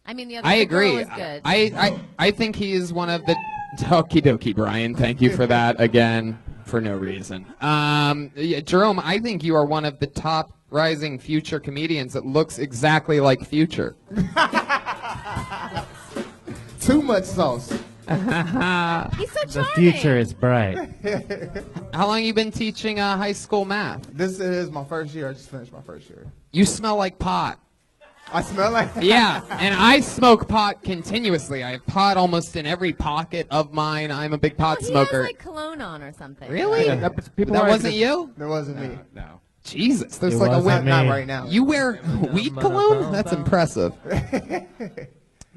I mean, the other
I
the
agree.
girl was good.
I think he is one of the okie dokie, Brian. Thank you for that again for no reason. Yeah, Jerome, I think you are one of the top rising future comedians that looks exactly like Future.
Too much sauce.
He's so charming.
The future is bright.
How long you been teaching high school math?
This is my first year. I just finished my first year.
You smell like pot.
I smell like
Yeah, and I smoke pot continuously. I have pot almost in every pocket of mine. I'm a big pot
He
smoker.
has like cologne on or something.
Really? That wasn't you?
That wasn't me.
No.
Jesus, there's
It
like a
wasn't
win.
me.
Not right now.
You wear weed cologne? That's impressive.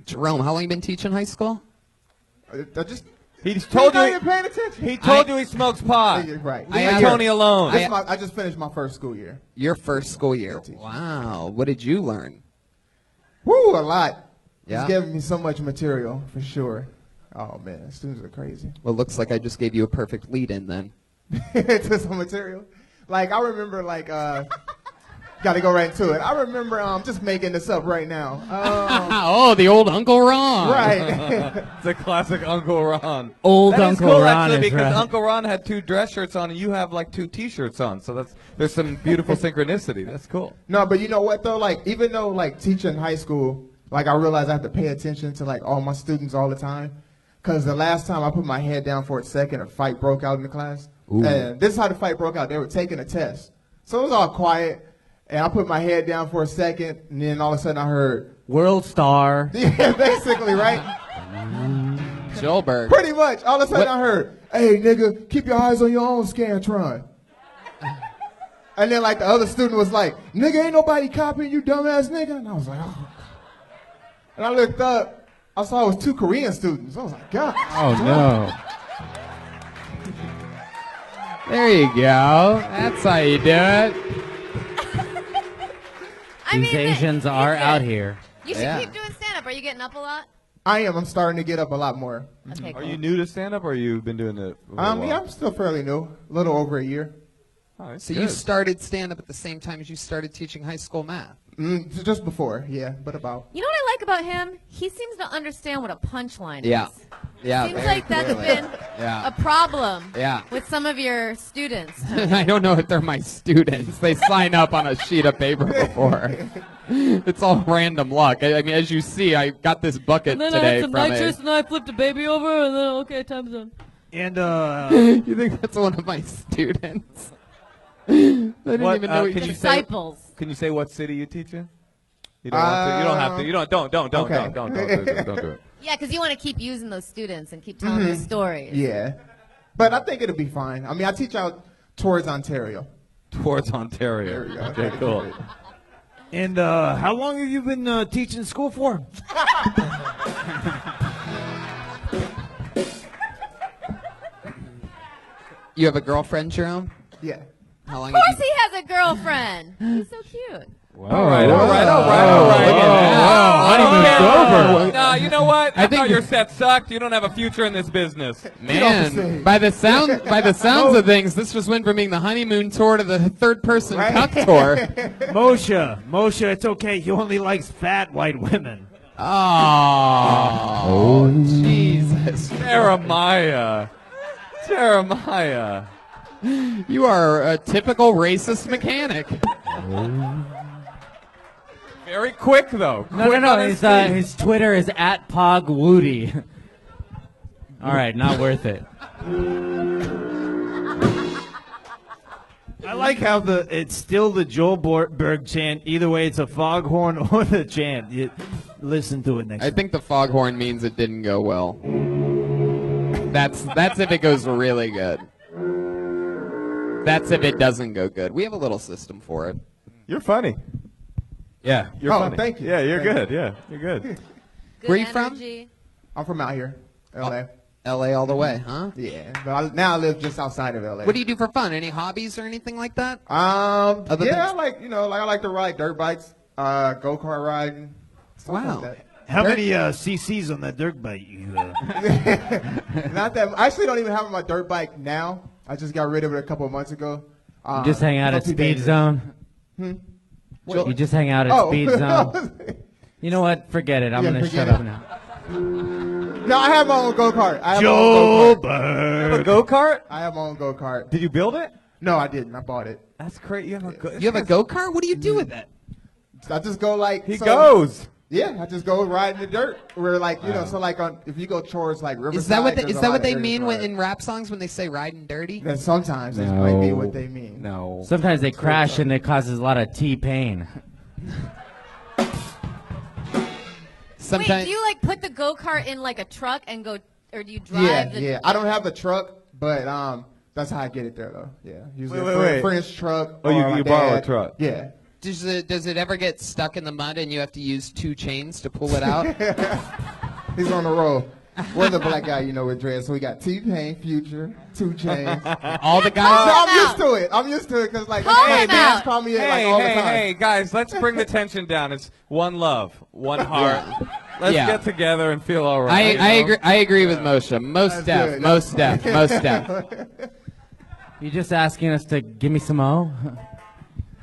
Jerome, how long you been teaching high school?
I just.
He told
You're
you.
not even paying attention.
He told you he smokes pot.
Right.
I
Leave
asked-
Tony alone.
I just finished my first school year.
Your first school year. Wow. What did you learn?
Woo, a lot.
Yeah.
It's giving me so much material for sure. Oh man, students are crazy.
Well, looks like I just gave you a perfect lead in then.
To some material. Like I remember, got to go right into it. I remember, just making this up right now.
Oh, the old Uncle Ron.
Right.
The classic Uncle Ron.
Old
That is
Uncle
cool,
Ron
actually,
is
because
right.
Uncle Ron had 2 dress shirts on and you have like 2 t-shirts on. So there's some beautiful synchronicity. That's cool.
No, but you know what though? Like even though like teaching high school, like I realize I have to pay attention to like all my students all the time. Cause the last time I put my head down for a second, a fight broke out in the class.
Ooh.
And this is how the fight broke out. They were taking a test. So it was all quiet. And I put my head down for a second, and then all of a sudden I heard,
World star.
yeah, basically, right?
Joelberg.
Pretty much. All of a sudden
What?
I heard, hey, nigga, keep your eyes on your own Scantron. And then, like, the other student was like, nigga, ain't nobody copying you, dumbass nigga. And I was like, oh. And I looked up. I saw it was 2 Korean students. I was like, God.
Oh no.
There you go. That's how you do it.
These Asians are out here.
You should
Yeah.
keep doing stand-up. Are you getting up a lot?
I am. I'm starting to get up a lot more.
Okay,
Are
cool.
you new to stand-up or you been doing it?
Yeah, I'm still fairly new. A little over a year.
So you started stand-up at the same time as you started teaching high school math.
Just before, yeah, but about.
You know what I like about him? He seems to understand what a punchline
Yeah.
is.
Yeah.
Seems
very
like that's
clearly.
been
Yeah.
a problem
Yeah.
with some of your students.
I don't know if they're my students. They sign up on a sheet of paper before. It's all random luck. I mean, as you see, I got this bucket today from
and I flipped a baby over, and then okay, time's done.
And
You think that's one of my students? I didn't even know
can you
Disciples.
Can you say what city you teach in? You don't want to. You don't have to. You don't.
Okay.
Don't do it.
Yeah, because you want to keep using those students and keep telling the stories.
Yeah. But I think it'll be fine. I mean, I teach out towards Ontario.
Towards Ontario.
There we go.
Okay, cool.
And how long have you been teaching school for?
You have a girlfriend, Jerome?
Yeah.
How long
Of course he has a girlfriend. He's so cute.
All right. Look at that.
Honeymoon's over.
No, you know what? I
think
thought your set sucked. You don't have a future in this business.
Man, by the sounds of things, this just went from being the honeymoon tour to the third-person cuck tour.
Moshe, it's okay. He only likes fat white women.
Oh, Jesus.
Jeremiah.
You are a typical racist mechanic.
Very quick, though.
No. His Twitter is @PogWoody. All right, not worth it.
I like how it's still the Joelberg chant. Either way, it's a foghorn or the chant. You listen to it next
I
time.
think the foghorn means it didn't go well. That's if it goes really good. That's if it doesn't go good. We have a little system for it.
You're funny.
Yeah.
You're funny.
Thank you.
Yeah, you're
Thank
good. Yeah, you're good.
Good
Where you from?
energy.
I'm from out here, LA.
LA all the way, huh?
Yeah, but now I live just outside of LA.
What do you do for fun? Any hobbies or anything like that?
Yeah,
things?
I like to ride dirt bikes, go kart riding. Stuff
Wow.
Like that.
How many CCs on that dirt bike?
Not that. I actually don't even have my dirt bike now. I just got rid of it a couple of months ago.
You just hang out at Speed Zone? You just hang out at Speed Zone? You know what? Forget it. I'm going to shut up now.
No, I have my own go-kart.
Joe Bird. You have a go-kart?
I have my own go-kart.
Did you build it?
No, I didn't. I bought it.
That's great. You have
a go-kart? What do you do with it?
I just go like...
He goes.
Yeah, I just go ride in the dirt. We're like, you know, so like if you go towards like Riverside...
Is that what they mean in rap songs when they say riding dirty?
Then sometimes that might be what they mean.
No.
Sometimes they crash and it causes a lot of T-pain.
Wait, do you like put the go-kart in like a truck and go, or do you drive?
Yeah. I don't have a truck, but that's how I get it there though. Yeah, usually
Wait.
a friend's truck.
Oh, you borrow a truck?
Yeah.
Does it ever get stuck in the mud and you have to use 2 chains to pull it out?
He's on the roll. We're the black guy, with dreads. So we got T-Pain, Future, 2 Chains.
All the guys.
I'm used to it. I'm used to it because hey, man, call me all the time.
Hey, guys, let's bring the tension down. It's one love, one heart. Let's get together and feel all right.
I agree with Moshe. Most deaf.
You just asking us to give me some O?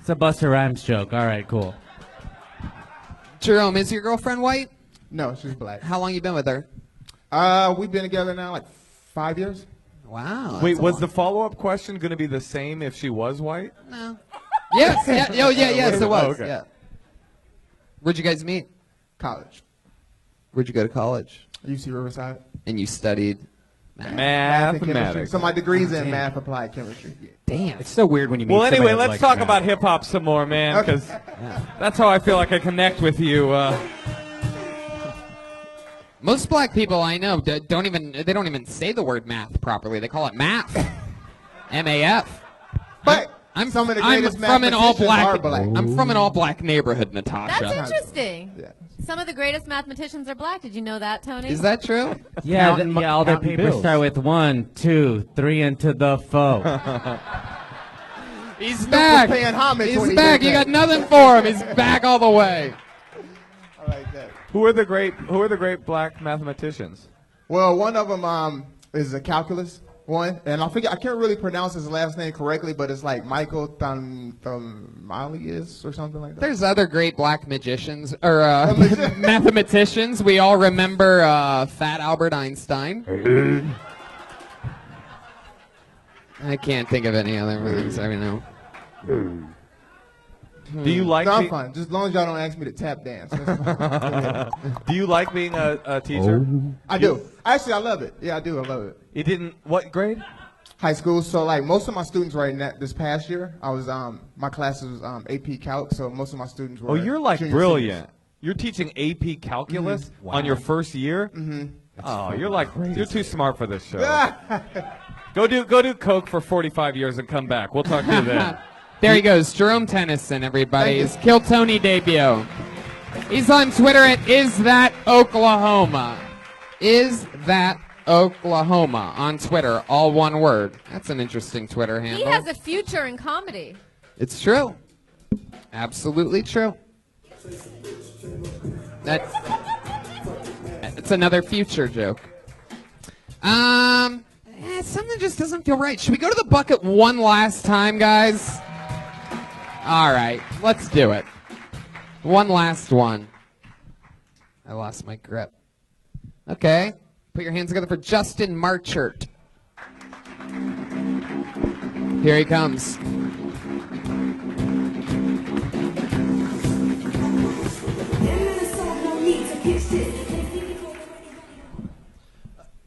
It's a Busta Rhymes joke. All right, cool.
Jerome, is your girlfriend white?
No, she's black.
How long you been with her?
We've been together now like 5 years.
Wow.
Wait, was the follow-up question going to be the same if she was white?
No. Yes. Yes, it was.
Oh, okay.
Yeah. Where'd you guys meet?
College.
Where'd you go to college?
UC Riverside.
And you studied
mathematics.
So my degree's in math applied chemistry. Yeah.
Damn.
It's so weird when you meet
Well, anyway,
somebody
let's
like
talk
that.
about hip-hop some more, man, because that's how I feel like I connect with you.
Most black people I know don't even say the word math properly. They call it math. M-A-F.
But some of the greatest
from an all
mathematicians
black.
are black.
I'm from an all black neighborhood, Natasha.
That's interesting.
Yeah.
Some of the greatest mathematicians are black. Did you know that, Tony?
Is that true?
Yeah, all their
counting
papers
bills.
start with 1, 2, 3 into the foe.
He's back.
paying homage
He's
when he
back.
did
You
that.
got nothing for him. He's back all the way.
I like that.
Who are the great black mathematicians?
Well, one of them is a calculus one, and I can't really pronounce his last name correctly, but it's like Michael Thumalius or something like that.
There's other great black magicians or mathematicians. We all remember Fat Albert Einstein. I can't think of any other ones. I mean, no.
Do you like?
No, I'm fine. Just as long as y'all don't ask me to tap dance.
Do you like being a teacher?
I do. Actually, I love it. Yeah, I do. I love it.
You didn't. What grade?
High school. So like most of my students this past year, I was my class was AP Calc. So most of my students were.
Oh, you're like
junior
brilliant.
seniors.
You're teaching AP Calculus on your first year.
Mm-hmm.
Oh, you're too smart for this show. Go do coke for 45 years and come back. We'll talk to you then.
There he goes, Jerome Tennyson, everybody. His Kill Tony debut. He's on Twitter at IsThatOklahoma. IsThatOklahoma on Twitter, all one word. That's an interesting Twitter handle.
He has a future in comedy.
It's true. Absolutely true. That's another future joke. Something just doesn't feel right. Should we go to the bucket one last time, guys? All right, let's do it. One last one. I lost my grip. Okay, put your hands together for Justin Marchert. Here he comes.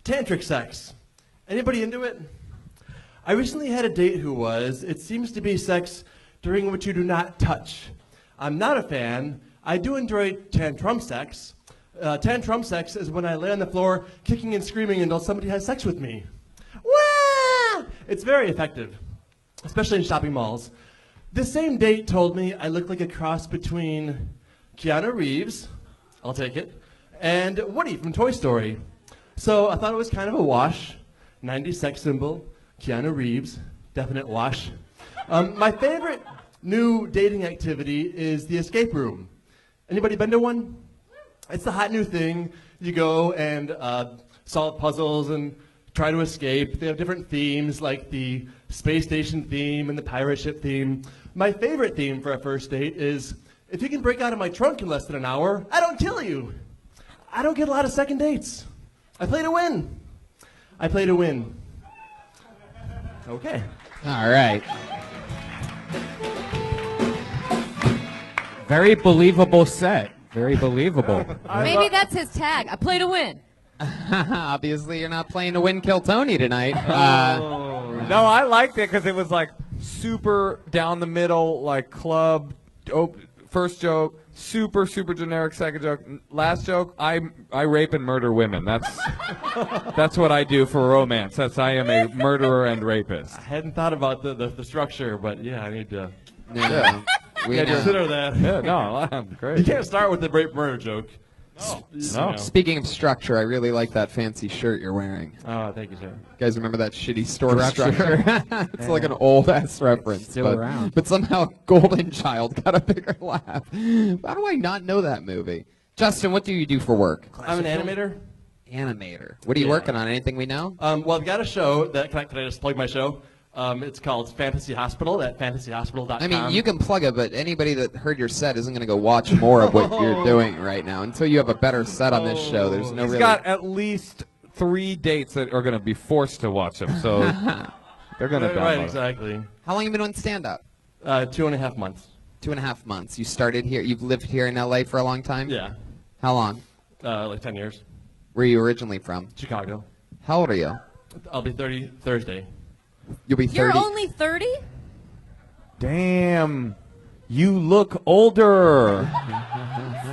Tantric sex. Anybody into it? I recently had a date who was. It seems to be sex during which you do not touch. I'm not a fan. I do enjoy tantrum sex. Tantrum sex is when I lay on the floor kicking and screaming until somebody has sex with me. Wah! It's very effective, especially in shopping malls. This same date told me I look like a cross between Keanu Reeves, I'll take it, and Woody from Toy Story. So I thought it was kind of a wash. 90s sex symbol, Keanu Reeves, definite wash. My favorite new dating activity is the escape room. Anybody been to one? It's the hot new thing. You go and solve puzzles and try to escape. They have different themes, like the space station theme and the pirate ship theme. My favorite theme for a first date is, if you can break out of my trunk in less than an hour, I don't kill you. I don't get a lot of second dates. I play to win. I play to win. Okay.
All right. Very believable set. Very believable.
Maybe that's his tag. I play to win.
Obviously, you're not playing to win Kill Tony tonight.
No, I liked it because it was like super down the middle, like club. First joke, super generic. Second joke, last joke. I rape and murder women. That's what I do for romance. I am a murderer and rapist.
I hadn't thought about the structure, but yeah, I need to.
Yeah. We
consider that.
Yeah, no, I'm great.
You can't start with the rape murder joke.
No. Speaking of structure, I really like that fancy shirt you're wearing.
Oh, thank you, sir.
You guys remember that shitty store structure? It's like an old-ass reference.
Still around.
But somehow Golden Child got a bigger laugh. How do I not know that movie? Justin, what do you do for work?
I'm an animator.
Animator. What are you working on? Anything we know?
Well, I've got a show that can I just plug my show? It's called Fantasy Hospital at fantasyhospital.com.
I mean, you can plug it, but anybody that heard your set isn't going to go watch more of what you're doing right now. Until you have a better set on this show, there's no
He's got at least 3 dates that are going to be forced to watch him, so they're going to download
Right,
it.
exactly.
How long have you been doing stand-up?
2.5 months.
2.5 months. You started here. You've lived here in L.A. for a long time?
Yeah.
How long?
Like 10 years.
Where are you originally from?
Chicago.
How old are you?
I'll be 30 Thursday.
You'll be 30.
You're only 30?
Damn. You look older.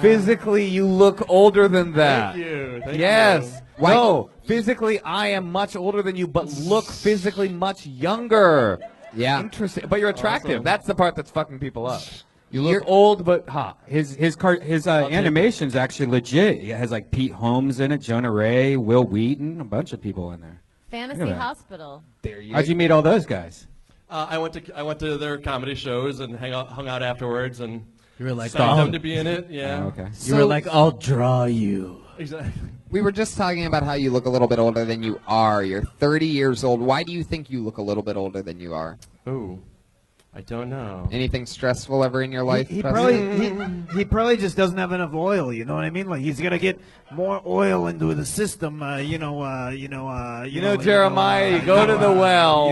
Physically, you look older than that.
Thank you. Thank
yes.
you.
No, physically, I am much older than you, but look physically much younger.
Yeah.
Interesting. But you're attractive.
Awesome.
That's the part that's fucking people up.
You look old but hot. His animation's actually legit. It has like Pete Holmes in it, Jonah Ray, Will Wheaton, a bunch of people in there.
Fantasy
Look at that.
Hospital.
How'd you meet all those guys?
I went to their comedy shows and hung out afterwards, and
You were like,
signed
oh.
them to be in it. Yeah.
Oh, okay.
You were like, I'll draw you.
Exactly.
We were just talking about how you look a little bit older than you are. You're 30 years old. Why do you think you look a little bit older than you are?
Ooh, I don't know.
Anything stressful ever in your life?
He
Preston?
probably just doesn't have enough oil. You know what I mean? Like he's gonna get more oil into the system.
Jeremiah, you go to the well.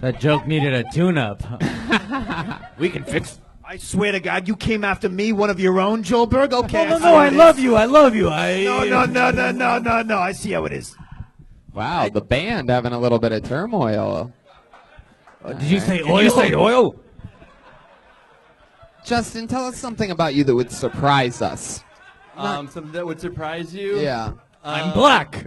That joke needed a tune-up.
We can fix.
I swear to God, you came after me, one of your own, Joelberg. Okay.
No, I love you. I love you.
No. I see how it is.
Wow, the band having a little bit of turmoil.
Did you say oil? Did you say oil?
Justin, tell us something about you that would surprise us.
Something that would surprise you?
Yeah.
I'm black.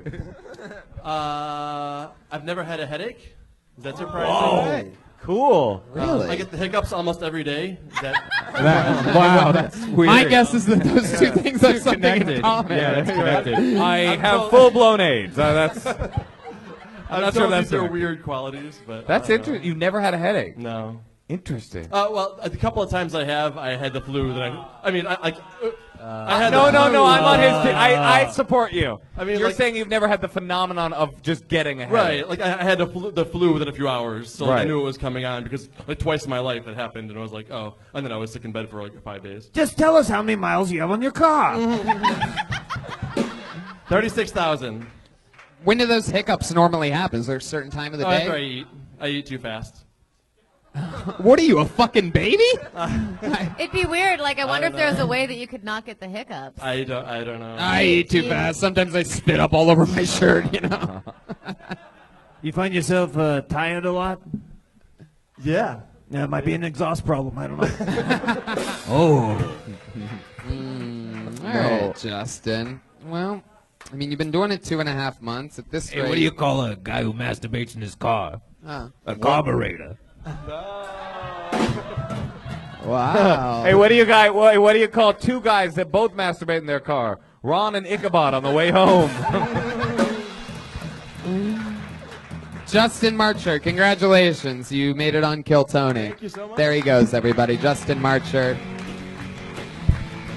I've never had a headache. Does that surprise you?
Whoa. Cool.
Really?
I get the hiccups almost every day.
Wow, that's weird.
My guess is that those two things have something
connected.
in common.
Yeah, that's connected.
I have full-blown AIDS. That's.
I'm
not sure that's
these are
right.
weird qualities, but
That's interesting. You've never had a headache.
No.
Interesting.
Well, a couple of times I had the flu. I had
No,
the flu.
I'm on his team. I support you.
I mean,
you're
like-
saying you've never had the phenomenon of just getting a headache.
Right, like I had the flu within a few hours, so I
Right.
knew it was coming on because like twice in my life it happened, and I was like, oh, and then I was sick in bed for like 5 days.
Just tell us how many miles you have on your car.
36,000.
When do those hiccups normally happen? Is there a certain time of the
After
day?
I eat too fast.
What are you, a fucking baby?
It'd be weird. Like, I wonder if
don't
there was
know.
a way that you could not get the hiccups.
I don't know.
I eat too fast. Sometimes I spit up all over my shirt, you know.
You find yourself tired a lot?
Yeah.
Yeah, it might be an exhaust problem. I don't know.
Oh.
All right, Justin. Well, I mean, you've been doing it 2.5 months. At this
Hey,
rate,
what do you call a guy who masturbates in his car? A carburetor.
Wow.
Hey, what do you call two guys that both masturbate in their car? Ron and Ichabod on the way home.
Justin Marcher, congratulations. You made it on Kill Tony.
Thank you so much.
There he goes, everybody. Justin Marcher.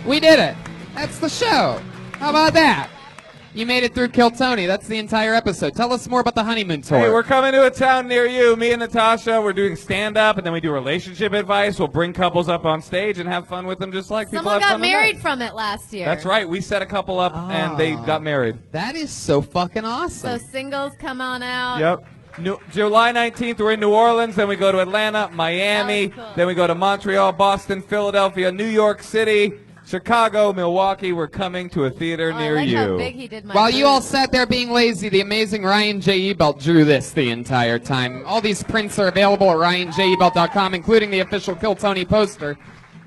We did it. That's the show. How about that? You made it through Kill Tony. That's the entire episode. Tell us more about the honeymoon tour.
Hey, we're coming to a town near you. Me and Natasha, we're doing stand-up, and then we do relationship advice. We'll bring couples up on stage and have fun with them just like people
Someone
have
got
fun
married
tonight.
from it last year.
That's right. We set a couple up, and they got married.
That is so fucking awesome.
So singles, come on out.
Yep. July 19th, we're in New Orleans. Then we go to Atlanta, Miami. Then we go to Montreal, Boston, Philadelphia, New York City, Chicago, Milwaukee. We're coming to a theater near you.
How big he did my
While you all sat there being lazy, the amazing Ryan J. Ebelt drew this the entire time. All these prints are available at ryanjebelt.com, including the official Kill Tony poster.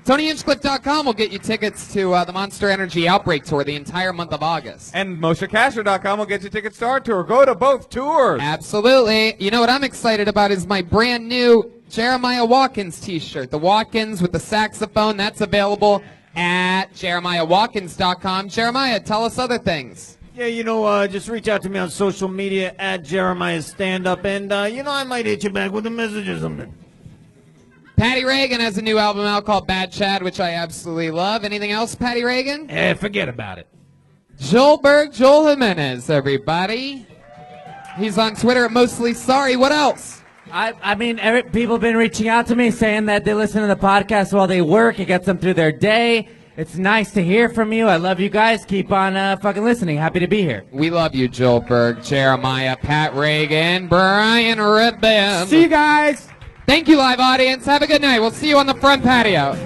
TonyHinchcliffe.com will get you tickets to the Monster Energy Outbreak Tour the entire month of August.
And MosheKasher.com will get you tickets to our tour. Go to both tours.
Absolutely. You know what I'm excited about is my brand new Jeremiah Watkins t-shirt. The Watkins with the saxophone, that's available at JeremiahWatkins.com. Jeremiah, tell us other things.
Yeah, just reach out to me on social media at Jeremiah Stand Up, and I might hit you back with a message or something.
Patty Reagan has a new album out called Bad Chad, which I absolutely love. Anything else, Patty Reagan?
Forget about it.
Joel Jimenez, everybody. He's on Twitter at Mostly Sorry. What else?
I mean, people have been reaching out to me saying that they listen to the podcast while they work. It gets them through their day. It's nice to hear from you. I love you guys. Keep on fucking listening. Happy to be here.
We love you, Joel Berg, Jeremiah, Pat Reagan, Brian Redband.
See you guys.
Thank you, live audience. Have a good night. We'll see you on the front patio.